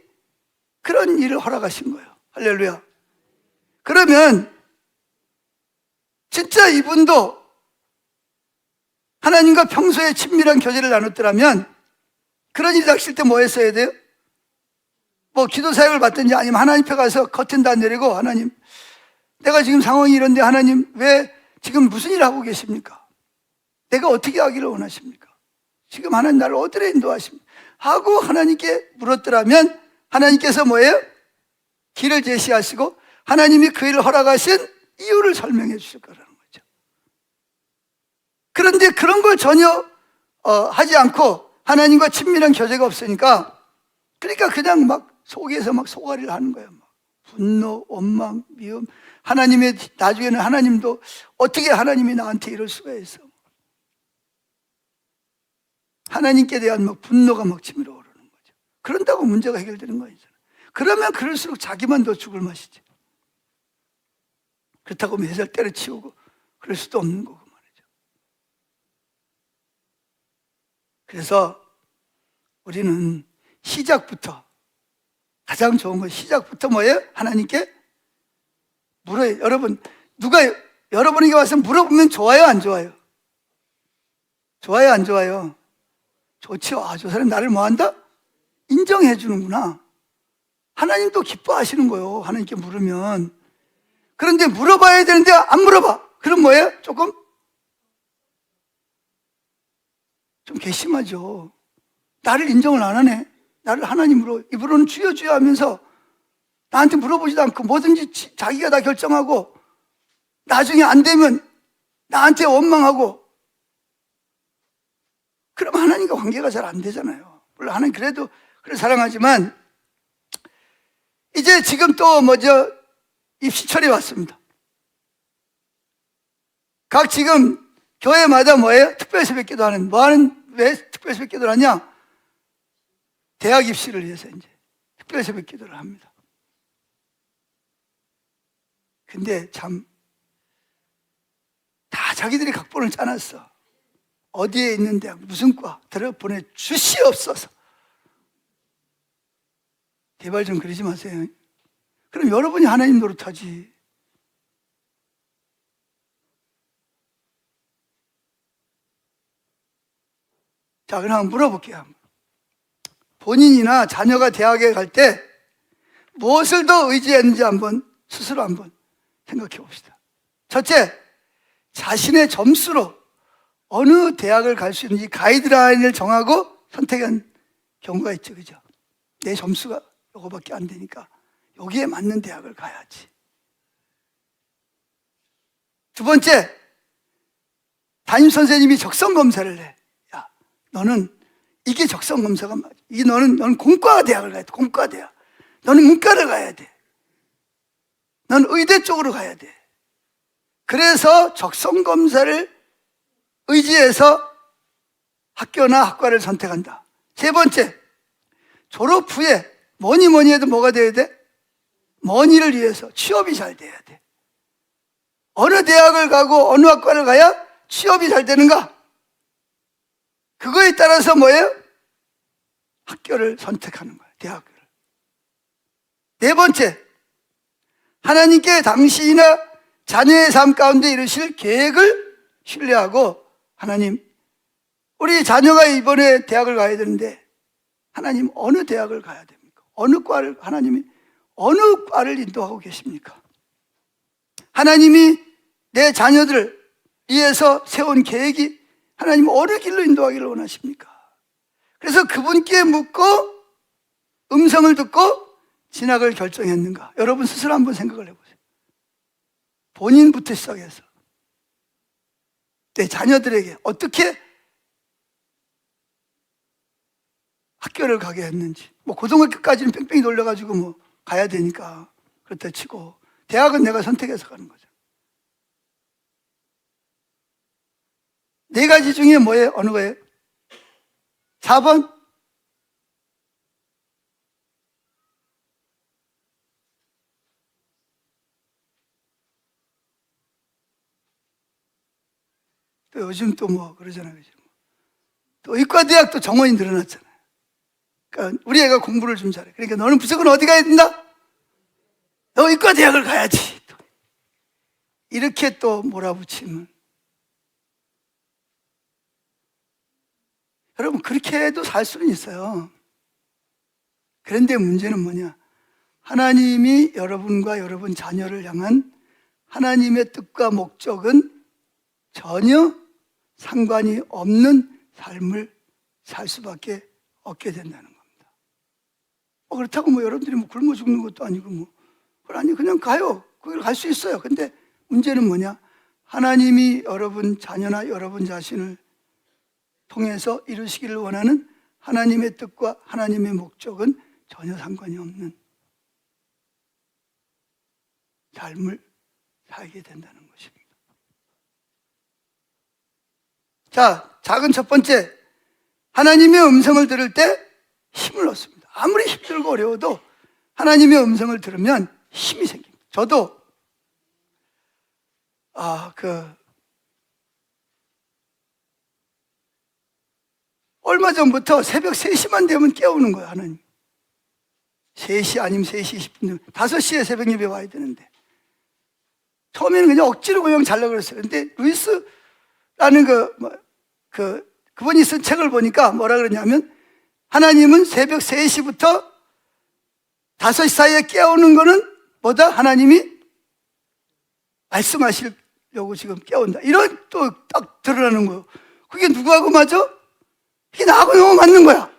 그런 일을 허락하신 거예요. 할렐루야. 그러면 진짜 이분도 하나님과 평소에 친밀한 교제를 나눴더라면 그런 일이 닥칠 때 뭐 했어야 돼요? 뭐 기도 사역을 받든지 아니면 하나님 앞에 가서 커튼 다 내리고, 하나님 내가 지금 상황이 이런데 하나님 왜 지금 무슨 일을 하고 계십니까? 내가 어떻게 하기를 원하십니까? 지금 하나님 나를 어디로 인도하십니까? 하고 하나님께 물었더라면 하나님께서 뭐예요? 길을 제시하시고 하나님이 그 일을 허락하신 이유를 설명해 주실 거라는 거죠. 그런데 그런 걸 전혀 하지 않고 하나님과 친밀한 교제가 없으니까, 그러니까 그냥 막 속에서 막 소가리를 하는 거예요. 막 분노, 원망, 미움. 하나님의, 나중에는 하나님도 어떻게 하나님이 나한테 이럴 수가 있어. 하나님께 대한 막 분노가 막 치밀어 오르는 거죠. 그런다고 문제가 해결되는 거 아니잖아요. 그러면 그럴수록 자기만 더 죽을 맛이지. 그렇다고 매살 때려치우고 그럴 수도 없는 거고 말이죠. 그래서 우리는 시작부터, 가장 좋은 건 시작부터 뭐예요? 하나님께 물어요. 여러분, 여러분에게 와서 물어보면 좋아요, 안 좋아요? 좋아요, 안 좋아요? 좋죠. 아, 저 사람 나를 뭐 한다? 인정해 주는구나. 하나님도 기뻐하시는 거예요. 하나님께 물으면. 그런데 물어봐야 되는데 안 물어봐. 그럼 뭐예요? 조금 좀 괘씸하죠. 나를 인정을 안 하네. 나를 하나님으로, 입으로는 주여 주여 하면서 나한테 물어보지도 않고 뭐든지 자기가 다 결정하고 나중에 안 되면 나한테 원망하고, 그럼 하나님과 관계가 잘 안 되잖아요. 물론 하나님 그래도 그래 사랑하지만, 이제 지금 또 입시철이 왔습니다. 각 지금 교회마다 뭐예요? 특별 새벽 기도하는, 왜 특별 새벽 기도를 하냐? 대학 입시를 위해서 이제 특별 새벽 기도를 합니다. 근데 참, 다 자기들이 각본을 짜놨어. 어디에 있는 대학, 무슨 과 들어보내 주시옵소서. 제발 좀 그러지 마세요. 그럼 여러분이 하나님 노릇하지. 자, 그럼 한번 물어볼게요. 본인이나 자녀가 대학에 갈 때 무엇을 더 의지했는지 한번 스스로 한번 생각해 봅시다. 첫째, 자신의 점수로 어느 대학을 갈 수 있는지 가이드라인을 정하고 선택한 경우가 있죠. 그죠? 내 점수가 요거밖에 안 되니까 여기에 맞는 대학을 가야지. 두 번째, 담임선생님이 적성검사를 해. 야, 너는 이게 적성검사가 맞아. 너는 공과 대학을 가야 돼. 공과 대학. 너는 문과를 가야 돼. 넌 의대 쪽으로 가야 돼. 그래서 적성검사를 의지해서 학교나 학과를 선택한다. 세 번째, 졸업 후에 뭐니 해도 뭐가 돼야 돼? 머니를 위해서 취업이 잘 돼야 돼. 어느 대학을 가고 어느 학과를 가야 취업이 잘 되는가? 그거에 따라서 뭐예요? 학교를 선택하는 거예요. 대학을. 네 번째, 하나님께 당신이나 자녀의 삶 가운데 이루실 계획을 신뢰하고, 하나님, 우리 자녀가 이번에 대학을 가야 되는데 하나님 어느 대학을 가야 됩니까? 어느 과를, 하나님이 어느 과를 인도하고 계십니까? 하나님이 내 자녀들을 위해서 세운 계획이 하나님 어느 길로 인도하기를 원하십니까? 그래서 그분께 묻고 음성을 듣고 진학을 결정했는가? 여러분 스스로 한번 생각을 해보세요. 본인부터 시작해서 내 자녀들에게 어떻게 학교를 가게 했는지. 뭐 고등학교까지는 뺑뺑이 돌려가지고 뭐 가야 되니까 그렇다 치고, 대학은 내가 선택해서 가는 거죠. 네 가지 중에 뭐예요? 어느 거예요? 4번? 또 요즘 또 뭐 그러잖아요. 또 의과대학도 정원이 늘어났잖아요. 그러니까 우리 애가 공부를 좀 잘해. 그러니까 너는 무조건 어디 가야 된다? 너 의과대학을 가야지. 이렇게 또 몰아붙이면, 여러분 그렇게 해도 살 수는 있어요. 그런데 문제는 뭐냐? 하나님이 여러분과 여러분 자녀를 향한 하나님의 뜻과 목적은 전혀 상관이 없는 삶을 살 수밖에 없게 된다는 겁니다. 그렇다고 뭐 여러분들이 뭐 굶어 죽는 것도 아니고 뭐, 아니 그냥 가요. 거기를 갈 수 있어요. 근데 문제는 뭐냐? 하나님이 여러분 자녀나 여러분 자신을 통해서 이루시기를 원하는 하나님의 뜻과 하나님의 목적은 전혀 상관이 없는 삶을 살게 된다는 것입니다. 자, 작은 첫 번째, 하나님의 음성을 들을 때 힘을 얻습니다. 아무리 힘들고 어려워도 하나님의 음성을 들으면 힘이 생깁니다. 저도 얼마 전부터 새벽 3시만 되면 깨우는 거예요, 하나님. 3시 아니면 3시 20분, 5시에 새벽 예배 와야 되는데, 처음에는 그냥 억지로 그냥 자려고 그랬어요. 근데 루이스라는 그분이 쓴 책을 보니까 뭐라 그러냐면, 하나님은 새벽 3시부터 5시 사이에 깨우는 거는 뭐다? 하나님이 말씀하시려고 지금 깨운다. 이런 또 딱 드러나는 거예요. 그게 누구하고 맞아? 이게 나하고 너무 맞는 거야.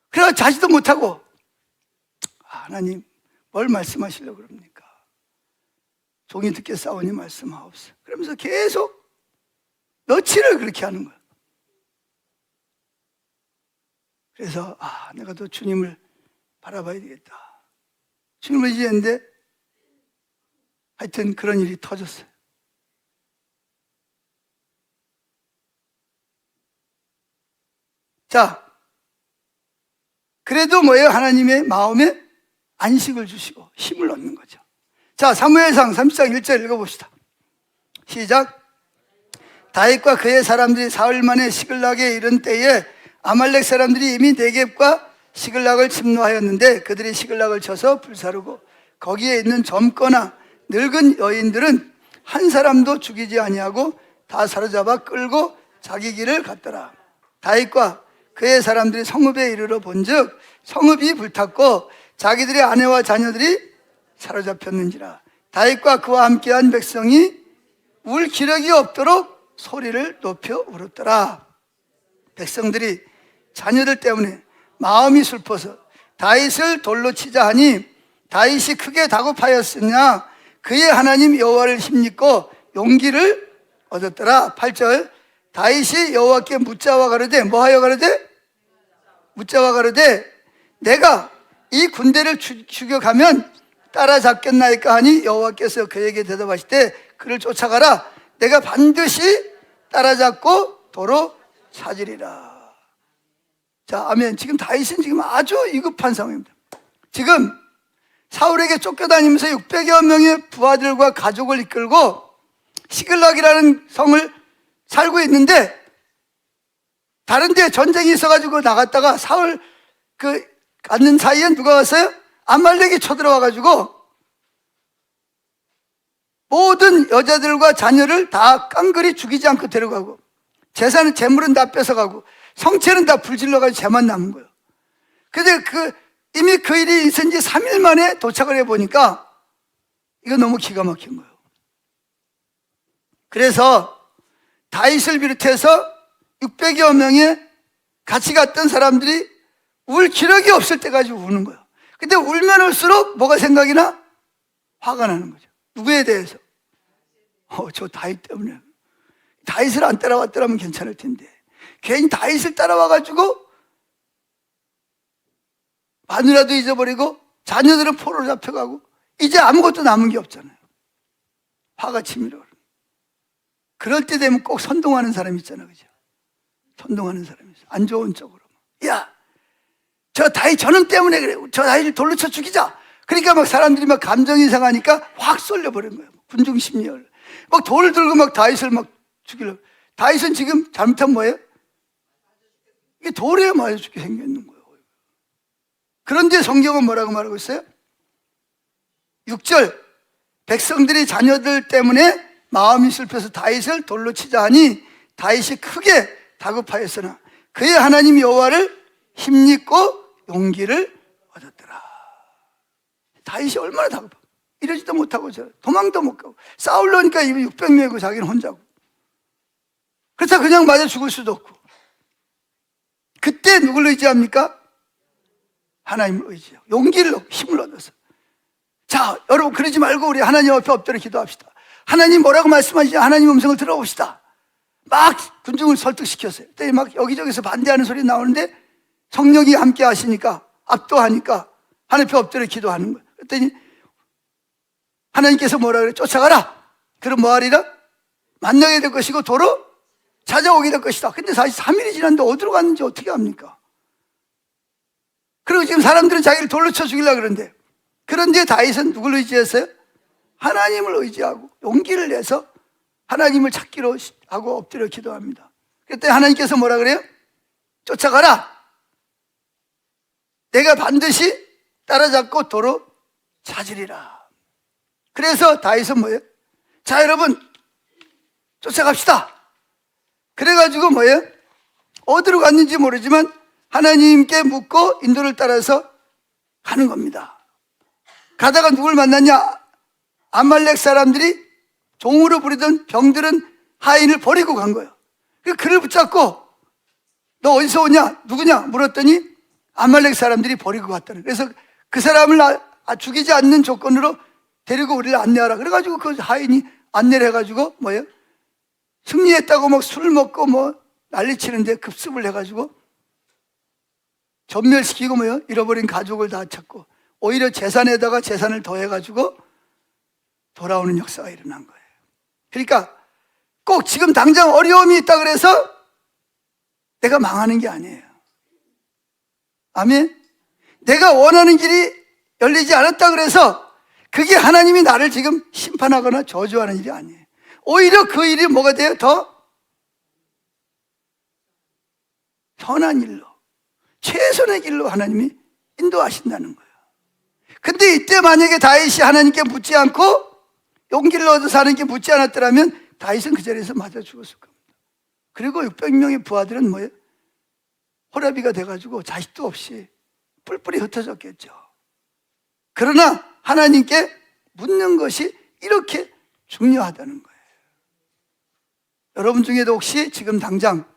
그래서 자지도 못하고, 하나님 뭘 말씀하시려고 그럽니까? 종이 듣게 싸우니 말씀하옵소서. 그러면서 계속 너치를 그렇게 하는 거야. 그래서 내가 또 주님을 바라봐야 되겠다. 주님을 의지했는데 하여튼 그런 일이 터졌어요. 자, 그래도 뭐예요? 하나님의 마음에 안식을 주시고 힘을 얻는 거죠. 자, 사무엘상 30장 1절 읽어봅시다. 시작. 다윗과 그의 사람들이 사흘 만에 시글락에 이른 때에 아말렉 사람들이 이미 네겝과 시글락을 침노하였는데 그들이 시글락을 쳐서 불사르고 거기에 있는 젊거나 늙은 여인들은 한 사람도 죽이지 아니하고 다 사로잡아 끌고 자기 길을 갔더라. 다윗과 그의 사람들이 성읍에 이르러 본즉 성읍이 불탔고 자기들의 아내와 자녀들이 사로잡혔는지라. 다윗과 그와 함께한 백성이 울 기력이 없도록 소리를 높여 울었더라. 백성들이 자녀들 때문에 마음이 슬퍼서 다윗을 돌로 치자 하니 다윗이 크게 다급하였으나 그의 하나님 여호와를 힘입고 용기를 얻었더라. 8절 다윗이 여호와께 묻자와 가로되 뭐하여 가로되 묻자와 가로되 내가 이 군대를 죽여가면 따라잡겠나이까 하니 여호와께서 그에게 대답하시되 그를 쫓아가라. 내가 반드시 따라잡고 도로 찾으리라. 자, 아멘. 지금 다윗은 지금 아주 위급한 상황입니다. 지금 사울에게 쫓겨다니면서 600여 명의 부하들과 가족을 이끌고 시글락이라는 성을 살고 있는데 다른 데 전쟁이 있어가지고 나갔다가 사울 앉는 사이에 누가 왔어요? 아말렉이 쳐들어와가지고 모든 여자들과 자녀를 다 깡그리 죽이지 않고 데려가고 재물은 다 뺏어가고 성체는 다 불질러가지고 재만 남은 거예요. 근데 이미 그 일이 있은 지 3일 만에 도착을 해보니까 이거 너무 기가 막힌 거예요. 그래서 다윗을 비롯해서 600여 명의 같이 갔던 사람들이 울 기력이 없을 때까지 우는 거예요. 근데 울면 울수록 뭐가 생각이 나? 화가 나는 거죠. 누구에 대해서? 저 다윗 때문에. 다윗을 안 따라왔더라면 괜찮을 텐데 괜히 다윗을 따라와가지고 마누라도 잊어버리고 자녀들은 포로로 잡혀가고 이제 아무것도 남은 게 없잖아요. 화가 치밀어. 그럴 때 되면 꼭 선동하는 사람이 있잖아, 그죠? 선동하는 사람이 있어. 안 좋은 쪽으로. 야, 저 다윗 저놈 때문에 그래. 저 다윗을 돌로 쳐 죽이자. 그러니까 막 사람들이 막 감정이 상하니까 확 쏠려버린 거예요. 군중심리를. 막 돌을 들고 막 다윗을 막 죽이려고. 다윗은 지금 잘못한 뭐예요? 이게 돌에 맞아 죽게 생겼는 거예요. 그런데 성경은 뭐라고 말하고 있어요? 6절 백성들이 자녀들 때문에 마음이 슬퍼서 다윗을 돌로 치자 하니 다윗이 크게 다급하였으나 그의 하나님 여호와를 힘입고 용기를 얻었더라. 다윗이 얼마나 다급하 이러지도 못하고 도망도 못 가고 싸우려니까 600명이고 자기는 혼자고 그렇다 그냥 맞아 죽을 수도 없고 그때 누굴 의지합니까? 하나님을 의지하고 용기를 얻고 힘을 얻어서 자 여러분 그러지 말고 우리 하나님 앞에 엎드려 기도합시다. 하나님 뭐라고 말씀하시지? 하나님 음성을 들어봅시다. 막 군중을 설득시켰어요. 그때 막 여기저기서 반대하는 소리 나오는데 성령이 함께 하시니까 압도하니까 하나님 앞에 엎드려 기도하는 거예요. 그랬더니 하나님께서 뭐라 그래? 쫓아가라. 그럼 뭐하리라? 만나게 될 것이고 도로 찾아오게 될 것이다. 근데 사실 3일이 지났는데 어디로 갔는지 어떻게 합니까? 그리고 지금 사람들은 자기를 돌로 쳐 죽이려고 그러는데 그런데 다윗은 누굴 의지했어요? 하나님을 의지하고 용기를 내서 하나님을 찾기로 하고 엎드려 기도합니다. 그때 하나님께서 뭐라 그래요? 쫓아가라. 내가 반드시 따라잡고 도로 찾으리라. 그래서 다윗은 뭐예요? 자 여러분 쫓아갑시다. 그래가지고 뭐예요? 어디로 갔는지 모르지만 하나님께 묻고 인도를 따라서 가는 겁니다. 가다가 누굴 만났냐? 아말렉 사람들이 종으로 부리던 병들은 하인을 버리고 간 거예요. 그를 붙잡고 너 어디서 오냐? 누구냐? 물었더니 아말렉 사람들이 버리고 갔다는. 그래서 그 사람을 죽이지 않는 조건으로 데리고 우리를 안내하라. 그래가지고 그 하인이 안내를 해가지고 뭐예요? 승리했다고 막 술 먹고 뭐 난리치는데 급습을 해가지고 전멸시키고 뭐예요? 잃어버린 가족을 다 찾고 오히려 재산에다가 재산을 더해가지고 돌아오는 역사가 일어난 거예요. 그러니까 꼭 지금 당장 어려움이 있다 그래서 내가 망하는 게 아니에요. 아멘? 내가 원하는 길이 열리지 않았다 그래서 그게 하나님이 나를 지금 심판하거나 저주하는 일이 아니에요. 오히려 그 일이 뭐가 돼요? 더 선한 일로, 최선의 길로 하나님이 인도하신다는 거예요. 근데 이때 만약에 다윗이 하나님께 묻지 않고 용기를 얻어서 하나님께 묻지 않았더라면 다윗은 그 자리에서 맞아 죽었을 겁니다. 그리고 600명의 부하들은 뭐예요? 호라비가 돼가지고 자식도 없이 뿔뿔이 흩어졌겠죠. 그러나 하나님께 묻는 것이 이렇게 중요하다는 거예요. 여러분 중에도 혹시 지금 당장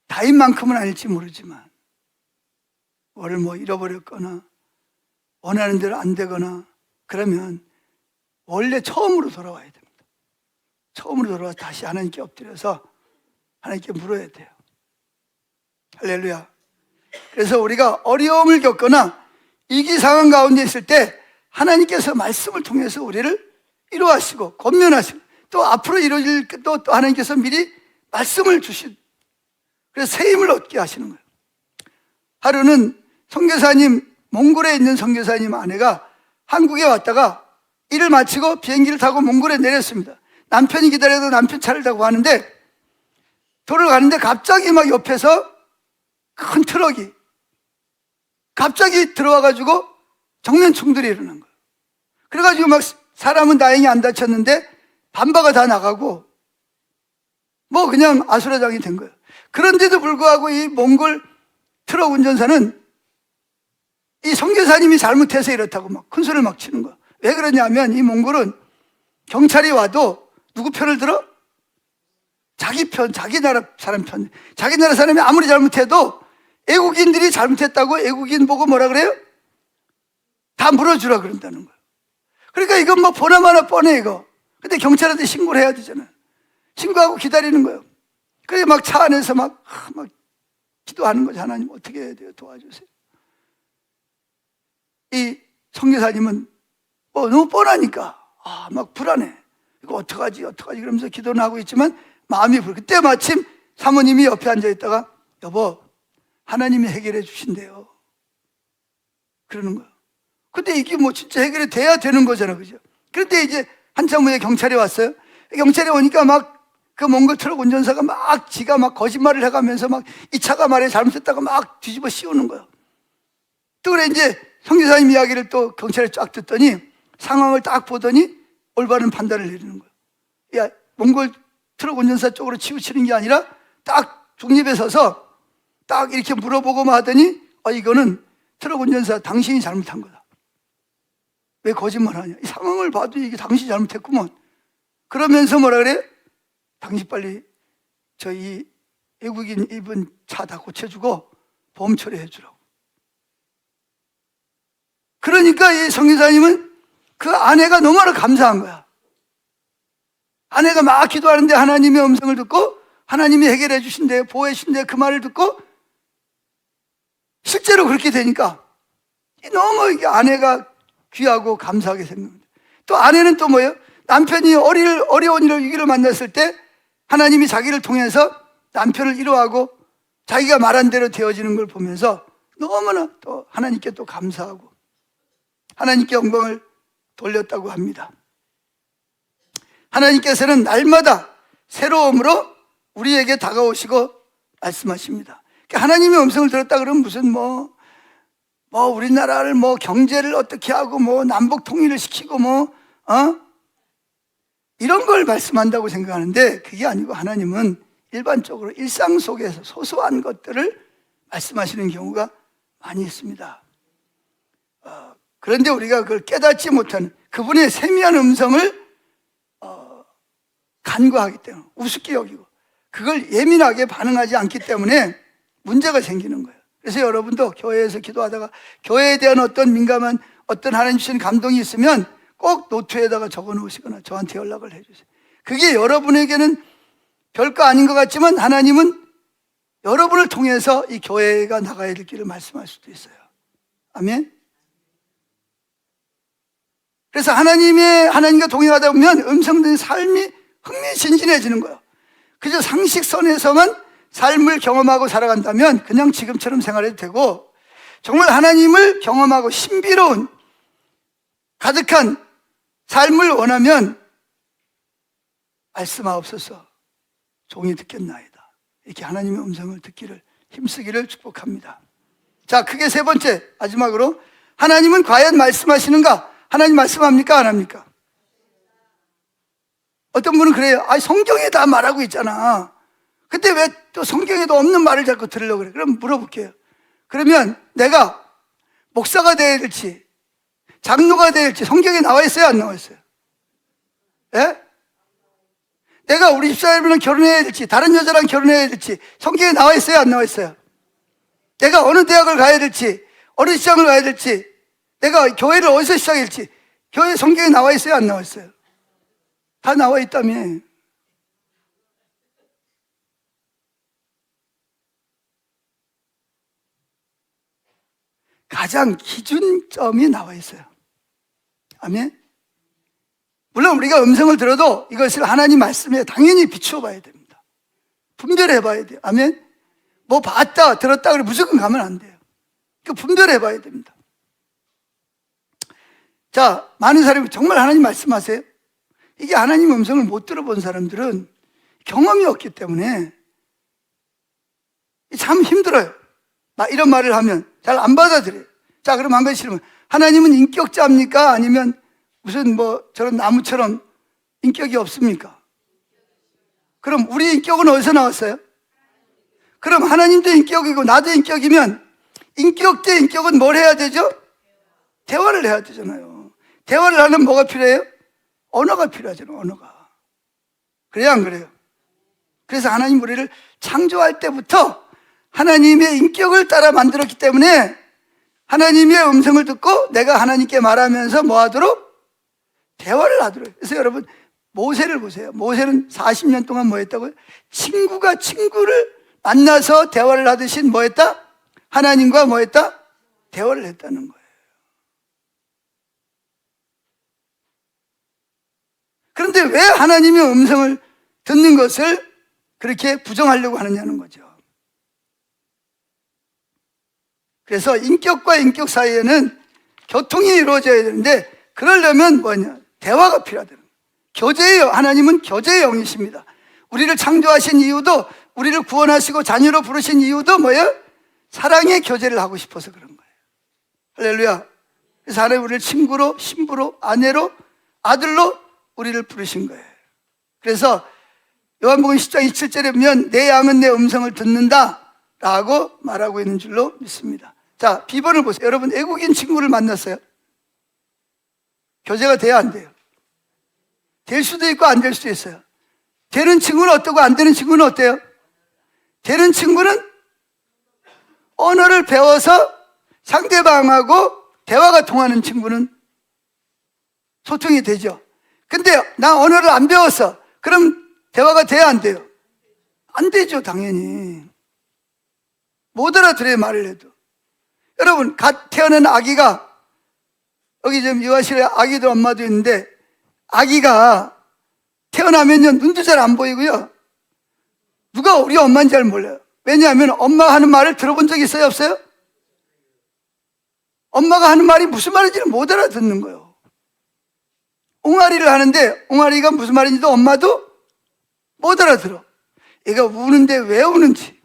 다인만큼은 아닐지 모르지만 뭐를 잃어버렸거나 원하는 대로 안 되거나 그러면 원래 처음으로 돌아와야 됩니다. 처음으로 돌아와 다시 하나님께 엎드려서 하나님께 물어야 돼요. 할렐루야. 그래서 우리가 어려움을 겪거나 위기 상황 가운데 있을 때 하나님께서 말씀을 통해서 우리를 위로하시고 권면하시고 또 앞으로 이루어질 또 하나님께서 미리 말씀을 주신, 그래서 새 힘을 얻게 하시는 거예요. 하루는 선교사님, 몽골에 있는 선교사님 아내가 한국에 왔다가 일을 마치고 비행기를 타고 몽골에 내렸습니다. 남편이 기다려도 남편 차를 타고 가는데 도를 가는데 갑자기 막 옆에서 큰 트럭이 갑자기 들어와가지고 정면 충돌이 일어난 거예요. 그래가지고 막 사람은 다행히 안 다쳤는데 반바가 다 나가고 그냥 아수라장이 된 거예요. 그런데도 불구하고 이 몽골 트럭 운전사는 이 선교사님이 잘못해서 이렇다고 막 큰 소리를 막 치는 거예요. 왜 그러냐면 이 몽골은 경찰이 와도 누구 편을 들어? 자기 편, 자기 나라 사람 편. 자기 나라 사람이 아무리 잘못해도 애국인들이 잘못했다고 애국인 보고 뭐라 그래요? 다 물어주라 그런다는 거예요. 그러니까 이건 보나마나 뻔해 이거. 근데 경찰한테 신고를 해야 되잖아요. 신고하고 기다리는 거예요. 그래서 막 차 안에서 막 기도하는 거죠. 하나님 어떻게 해야 돼요? 도와주세요. 이 선교사님은 너무 뻔하니까 막 불안해. 이거 어떡하지 그러면서 기도는 하고 있지만 마음이 불. 그때 마침 사모님이 옆에 앉아 있다가 여보 하나님이 해결해 주신대요 그러는 거예요. 근데 이게 진짜 해결이 돼야 되는 거잖아, 그죠? 그런데 이제 한참 후에 경찰이 왔어요. 경찰이 오니까 막 그 몽골 트럭 운전사가 막 지가 막 거짓말을 해가면서 막 이 차가 말해 잘못했다고 막 뒤집어 씌우는 거예요. 또 그래 이제 선교사님 이야기를 또 경찰에 쫙 듣더니 상황을 딱 보더니 올바른 판단을 내리는 거예요. 야, 몽골 트럭 운전사 쪽으로 치우치는 게 아니라 딱 중립에 서서 딱 이렇게 물어보고만 하더니 이거는 트럭 운전사 당신이 잘못한 거다. 왜 거짓말하냐? 이 상황을 봐도 이게 당신이 잘못했구먼. 그러면서 뭐라 그래? 당신 빨리 이 외국인 입은 차 다 고쳐주고 보험 처리해 주라고. 그러니까 이 선교사님은 그 아내가 너무나 감사한 거야. 아내가 막 기도하는데 하나님의 음성을 듣고 하나님이 해결해 주신대, 보호해 주신대 그 말을 듣고 실제로 그렇게 되니까 너무 이게 아내가 귀하고 감사하게 생각합니다. 또 아내는 또 뭐예요? 남편이 어려운 일을 위기를 만났을 때 하나님이 자기를 통해서 남편을 위로하고 자기가 말한 대로 되어지는 걸 보면서 너무나 또 하나님께 또 감사하고 하나님께 영광을 돌렸다고 합니다. 하나님께서는 날마다 새로움으로 우리에게 다가오시고 말씀하십니다. 하나님의 음성을 들었다 그러면 무슨 우리나라를 경제를 어떻게 하고 남북 통일을 시키고 이런 걸 말씀한다고 생각하는데 그게 아니고 하나님은 일반적으로 일상 속에서 소소한 것들을 말씀하시는 경우가 많이 있습니다. 그런데 우리가 그걸 깨닫지 못하는 그분의 세미한 음성을 간과하기 때문에 우습게 여기고 그걸 예민하게 반응하지 않기 때문에 문제가 생기는 거예요. 그래서 여러분도 교회에서 기도하다가 교회에 대한 어떤 민감한 어떤 하나님 주신 감동이 있으면 꼭 노트에다가 적어 놓으시거나 저한테 연락을 해주세요. 그게 여러분에게는 별거 아닌 것 같지만 하나님은 여러분을 통해서 이 교회가 나가야 될 길을 말씀할 수도 있어요. 아멘. 그래서 하나님과 동행하다 보면 음성된 삶이 흥미진진해지는 거예요. 그저 상식선에서만 삶을 경험하고 살아간다면 그냥 지금처럼 생활해도 되고 정말 하나님을 경험하고 신비로운 가득한 삶을 원하면 말씀하옵소서 종이 듣겠나이다. 이렇게 하나님의 음성을 듣기를 힘쓰기를 축복합니다. 자, 크게 세 번째 마지막으로 하나님은 과연 말씀하시는가? 하나님 말씀합니까? 안 합니까? 어떤 분은 그래요. 성경에 다 말하고 있잖아. 근데 왜 또 성경에도 없는 말을 자꾸 들으려고 그래? 그럼 물어볼게요. 그러면 내가 목사가 돼야 될지 장로가 돼야 될지 성경에 나와 있어요? 안 나와 있어요? 예? 내가 우리 집사람이랑 결혼해야 될지 다른 여자랑 결혼해야 될지 성경에 나와 있어요, 안 나와 있어요? 내가 어느 대학을 가야 될지, 어느 시장을 가야 될지, 내가 교회를 어디서 시작해야 될지 교회 성경에 나와 있어요, 안 나와 있어요? 다 나와 있다며. 가장 기준점이 나와 있어요. 아멘. 물론 우리가 음성을 들어도 이것을 하나님 말씀에 당연히 비추어 봐야 됩니다. 분별해 봐야 돼요. 아멘. 뭐 봤다 들었다 그래 무조건 가면 안 돼요. 그 분별해 봐야 됩니다. 자, 많은 사람이 정말 하나님 말씀하세요. 이게 하나님 음성을 못 들어본 사람들은 경험이 없기 때문에 참 힘들어요. 막 이런 말을 하면 잘 안 받아들여요. 자, 그럼 한 가지 질문. 하나님은 인격자입니까? 아니면 무슨 뭐 저런 나무처럼 인격이 없습니까? 그럼 우리 인격은 어디서 나왔어요? 그럼 하나님도 인격이고 나도 인격이면 인격 대 인격은 뭘 해야 되죠? 대화를 해야 되잖아요. 대화를 하려면 뭐가 필요해요? 언어가 필요하잖아요. 언어가. 그래야 안 그래요? 그래서 하나님 우리를 창조할 때부터 하나님의 인격을 따라 만들었기 때문에 하나님의 음성을 듣고 내가 하나님께 말하면서 뭐 하도록? 대화를 하도록. 그래서 여러분 모세를 보세요. 모세는 40년 동안 뭐 했다고요? 친구가 친구를 만나서 대화를 하듯이 뭐 했다? 하나님과 뭐 했다? 대화를 했다는 거예요. 그런데 왜 하나님의 음성을 듣는 것을 그렇게 부정하려고 하느냐는 거죠. 그래서 인격과 인격 사이에는 교통이 이루어져야 되는데 그러려면 뭐냐? 대화가 필요하다는 거예요. 교제예요. 하나님은 교제의 영이십니다. 우리를 창조하신 이유도, 우리를 구원하시고 자녀로 부르신 이유도 뭐예요? 사랑의 교제를 하고 싶어서 그런 거예요. 할렐루야. 그래서 하나님 우리를 친구로, 신부로, 아내로, 아들로 우리를 부르신 거예요. 그래서 요한복음 10장 27절에 보면 내 양은 내 음성을 듣는다 라고 말하고 있는 줄로 믿습니다. 자, 비번을 보세요. 여러분 외국인 친구를 만났어요? 교제가 돼야 안 돼요? 될 수도 있고 안 될 수도 있어요. 되는 친구는 어떠고 안 되는 친구는 어때요? 되는 친구는 언어를 배워서 상대방하고 대화가 통하는 친구는 소통이 되죠. 근데 나 언어를 안 배웠어. 그럼 대화가 돼야 안 돼요? 안 되죠, 당연히. 못 알아들어요, 말을 해도. 여러분, 갓 태어난 아기가, 여기 지금 유아실에 아기도 엄마도 있는데, 아기가 태어나면요, 눈도 잘 안 보이고요. 누가 우리 엄마인지 잘 몰라요. 왜냐하면 엄마가 하는 말을 들어본 적 있어요, 없어요? 엄마가 하는 말이 무슨 말인지는 못 알아듣는 거예요. 옹알이를 하는데, 옹알이가 무슨 말인지도 엄마도 못 알아들어. 얘가 우는데 왜 우는지,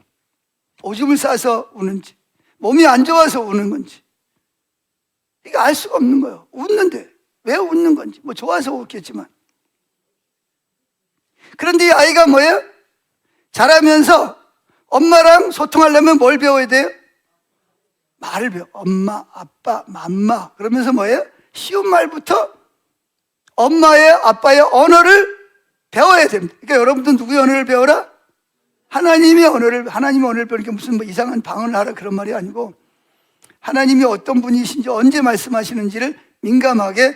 오줌을 싸서 우는지, 몸이 안 좋아서 우는 건지, 이거 알 수가 없는 거예요. 웃는데 왜 웃는 건지, 뭐 좋아서 웃겠지만. 그런데 이 아이가 뭐예요? 자라면서 엄마랑 소통하려면 뭘 배워야 돼요? 말을 배워. 엄마, 아빠, 맘마. 그러면서 뭐예요? 쉬운 말부터 엄마의, 아빠의 언어를 배워야 됩니다. 그러니까 여러분들 누구의 언어를 배워라? 하나님의 언어를 배우는 게 무슨 뭐 이상한 방언을 하라 그런 말이 아니고 하나님이 어떤 분이신지 언제 말씀하시는지를 민감하게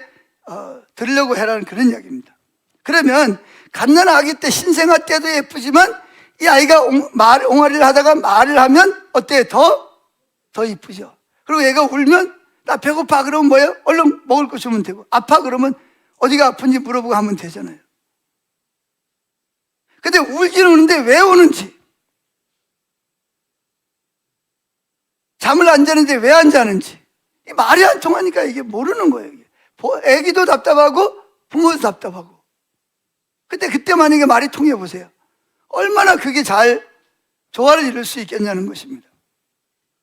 들으려고 해라는 그런 이야기입니다. 그러면 갓난 아기 때 신생아 때도 예쁘지만 이 아이가 옹알이를 하다가 말을 하면 어때요? 더 이쁘죠. 그리고 얘가 울면 나 배고파 그러면 뭐예요? 얼른 먹을 거 주면 되고 아파 그러면 어디가 아픈지 물어보고 하면 되잖아요. 근데 울기는 우는데 왜 우는지, 잠을 안 자는데 왜 안 자는지, 말이 안 통하니까 이게 모르는 거예요. 애기도 답답하고 부모도 답답하고. 근데 그때 만약에 말이 통해 보세요. 얼마나 그게 잘 조화를 이룰 수 있겠냐는 것입니다.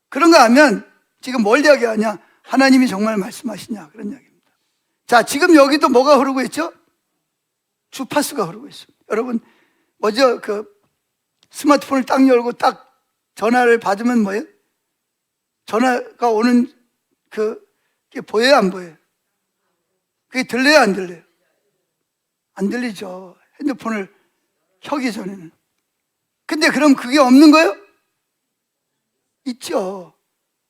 그런가 하면 지금 뭘 이야기하냐? 하나님이 정말 말씀하시냐 그런 이야기입니다. 자, 지금 여기도 뭐가 흐르고 있죠? 주파수가 흐르고 있습니다. 여러분 먼저 그 스마트폰을 딱 열고 딱 전화를 받으면 뭐예요? 전화가 오는 그게 보여요, 안 보여요? 그게 들려요, 안 들려요? 안 들리죠. 핸드폰을 켜기 전에는. 근데 그럼 그게 없는 거예요? 있죠.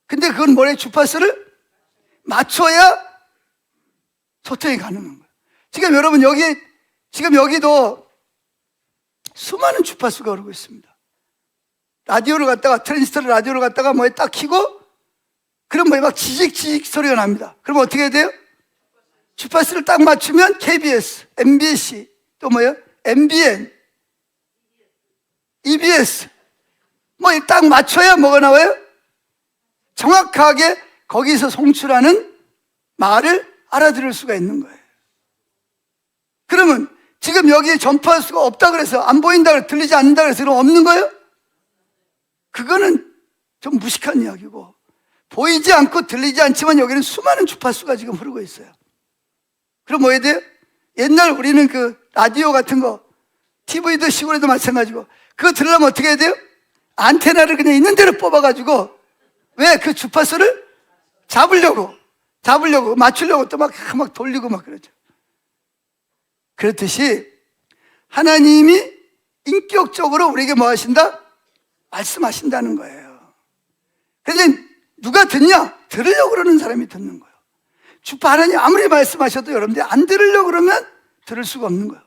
근데 그건 뭐래? 주파수를 맞춰야 소통이 가능한 거예요. 지금 여러분 지금 여기도 수많은 주파수가 흐르고 있습니다. 라디오를 갖다가 트랜지스터를 라디오를 갖다가 뭐에 딱 켜고 그럼 뭐에 막 지직지직 소리가 납니다. 그럼 어떻게 해야 돼요? 주파수를 딱 맞추면 KBS, MBC, 또 뭐예요? MBN, EBS 뭐 딱 맞춰야 뭐가 나와요? 정확하게 거기서 송출하는 말을 알아들을 수가 있는 거예요. 그러면 지금 여기 전파할 수가 없다 그래서 안 보인다 그래서 들리지 않는다 그래서 그럼 없는 거예요? 그거는 좀 무식한 이야기고, 보이지 않고 들리지 않지만 여기는 수많은 주파수가 지금 흐르고 있어요. 그럼 뭐 해야 돼요? 옛날 우리는 그 라디오 같은 거, TV도 시골에도 마찬가지고, 그거 들으려면 어떻게 해야 돼요? 안테나를 그냥 있는 대로 뽑아가지고, 왜 그 주파수를 잡으려고, 맞추려고 또 막 돌리고 막 그러죠. 그렇듯이 하나님이 인격적으로 우리에게 뭐 하신다? 말씀하신다는 거예요. 그런데 누가 듣냐? 들으려고 그러는 사람이 듣는 거예요. 하나님 아무리 말씀하셔도 여러분들이 안 들으려고 그러면 들을 수가 없는 거예요.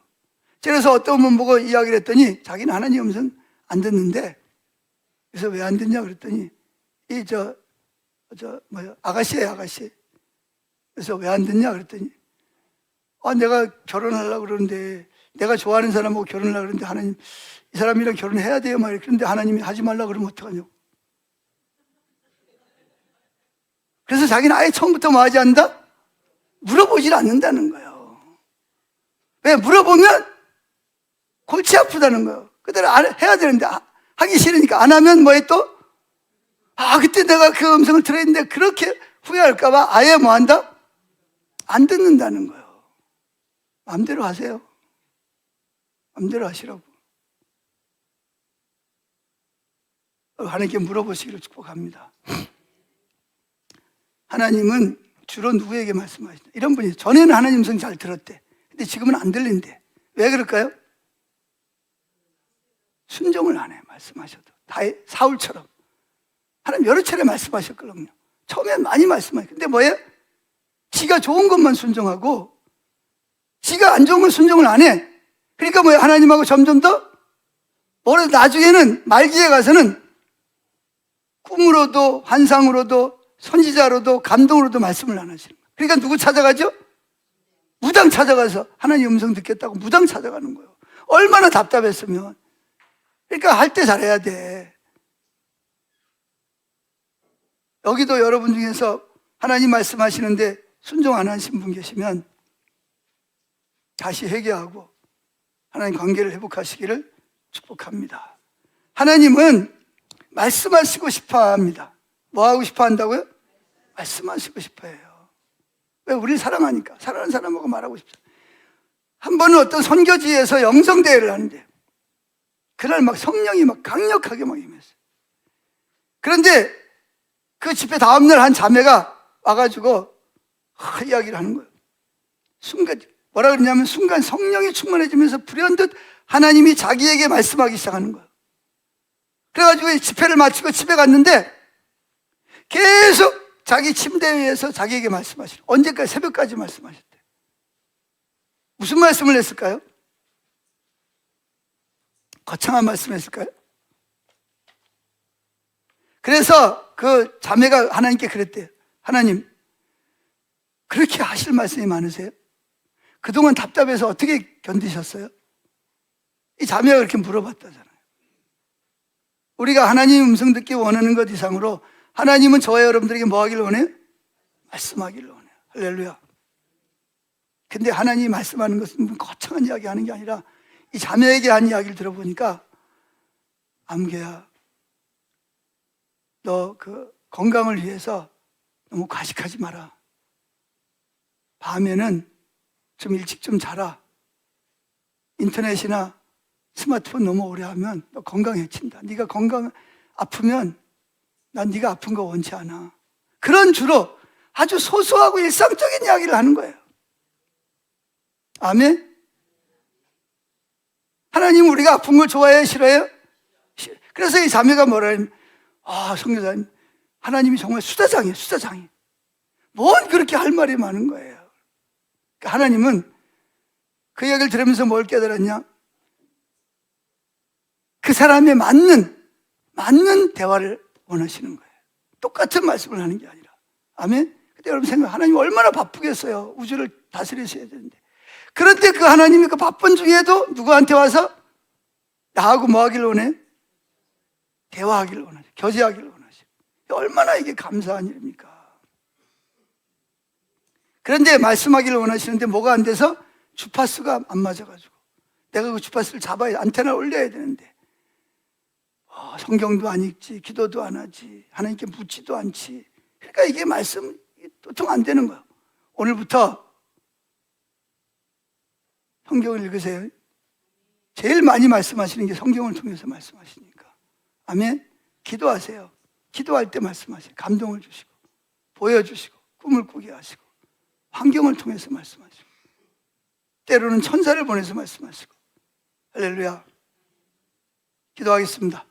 그래서 어떤 분 보고 이야기를 했더니 자기는 하나님 음성 안 듣는데, 그래서 왜 안 듣냐 그랬더니 아가씨예요, 아가씨. 그래서 왜 안 듣냐 그랬더니 내가 결혼하려고 그러는데, 내가 좋아하는 사람하고 결혼하려고 그러는데 하나님 이 사람이랑 결혼해야 돼요 막 그런데 하나님이 하지 말라고 그러면 어떡하냐고. 그래서 자기는 아예 처음부터 뭐 하지 않는다? 물어보질 않는다는 거예요. 왜? 물어보면 골치 아프다는 거예요. 그대로 해야 되는데 하기 싫으니까 안 하면 뭐해 또? 그때 내가 그 음성을 들었는데 그렇게 후회할까 봐 아예 뭐 한다? 안 듣는다는 거예요. 마음대로 하세요. 마음대로 하시라고. 하나님께 물어보시기를 축복합니다. 하나님은 주로 누구에게 말씀하시나? 이런 분이 전에는 하나님 음성 잘 들었대. 근데 지금은 안 들린대. 왜 그럴까요? 순종을 안 해, 말씀하셔도. 사울처럼. 하나님 여러 차례 말씀하셨거든요. 처음엔 많이 말씀하셨어요. 근데 뭐예요? 지가 좋은 것만 순종하고 지가 안 좋은 건 순종을 안 해. 그러니까 뭐예요? 하나님하고 점점 더 나중에는 말기에 가서는 꿈으로도 환상으로도 선지자로도 감동으로도 말씀을 안 하시는 거예요. 그러니까 누구 찾아가죠? 무당 찾아가서 하나님 음성 듣겠다고 무당 찾아가는 거예요. 얼마나 답답했으면. 그러니까 할 때 잘해야 돼. 여기도 여러분 중에서 하나님 말씀하시는데 순종 안 하신 분 계시면 다시 회개하고 하나님 관계를 회복하시기를 축복합니다. 하나님은 말씀하시고 싶어 합니다. 뭐 하고 싶어 한다고요? 말씀하시고 싶어 해요. 왜? 우리를 사랑하니까. 사랑하는 사람하고 말하고 싶어요. 한 번은 어떤 선교지에서 영성대회를 하는데 그날 막 성령이 막 강력하게 막 임했어요. 그런데 그 집회 다음날 한 자매가 와가지고 이야기를 하는 거예요. 순간 뭐라 그러냐면 순간 성령이 충만해지면서 불현듯 하나님이 자기에게 말씀하기 시작하는 거예요. 그래가지고 집회를 마치고 집에 갔는데 계속 자기 침대 위에서 자기에게 말씀하시고 언제까지? 새벽까지 말씀하셨대요. 무슨 말씀을 했을까요? 거창한 말씀을 했을까요? 그래서 그 자매가 하나님께 그랬대요. 하나님, 그렇게 하실 말씀이 많으세요? 그동안 답답해서 어떻게 견디셨어요? 이 자매가 그렇게 물어봤다잖아요. 우리가 하나님 음성 듣기 원하는 것 이상으로 하나님은 저와 여러분들에게 뭐 하기를 원해요? 말씀하기를 원해요. 할렐루야. 근데 하나님이 말씀하는 것은 거창한 이야기 하는 게 아니라 이 자매에게 한 이야기를 들어보니까 암개야, 너 그 건강을 위해서 너무 과식하지 마라. 밤에는 좀 일찍 좀 자라. 인터넷이나 스마트폰 너무 오래 하면 너 건강 해친다. 네가 건강 아프면 난 네가 아픈 거 원치 않아. 그런 주로 아주 소소하고 일상적인 이야기를 하는 거예요. 아멘. 하나님 우리가 아픈 걸 좋아해요? 싫어해요? 그래서 이 자매가 뭐라 하면, 성교사님, 하나님이 정말 수다장이에요, 수다장이. 뭔 그렇게 할 말이 많은 거예요. 그러니까 하나님은 그 이야기를 들으면서 뭘 깨달았냐? 그 사람에 맞는 대화를 원하시는 거예요. 똑같은 말씀을 하는 게 아니라. 아멘? 그때 여러분 생각, 하나님 얼마나 바쁘겠어요. 우주를 다스리셔야 되는데. 그런데 그 하나님이 그 바쁜 중에도 누구한테 와서 나하고 뭐 하기를 원해? 대화하기를 원하죠. 교제하기를 원하죠. 얼마나 이게 감사한 일입니까? 그런데 말씀하기를 원하시는데 뭐가 안 돼서 주파수가 안 맞아가지고 내가 그 주파수를 잡아야, 안테나를 올려야 되는데 성경도 안 읽지, 기도도 안 하지, 하나님께 묻지도 않지. 그러니까 이게 말씀 도통 안 되는 거예요. 오늘부터 성경을 읽으세요. 제일 많이 말씀하시는 게 성경을 통해서 말씀하시니까. 아멘. 기도하세요. 기도할 때 말씀하세요. 감동을 주시고 보여주시고 꿈을 꾸게 하시고 환경을 통해서 말씀하시고 때로는 천사를 보내서 말씀하시고. 할렐루야. 기도하겠습니다.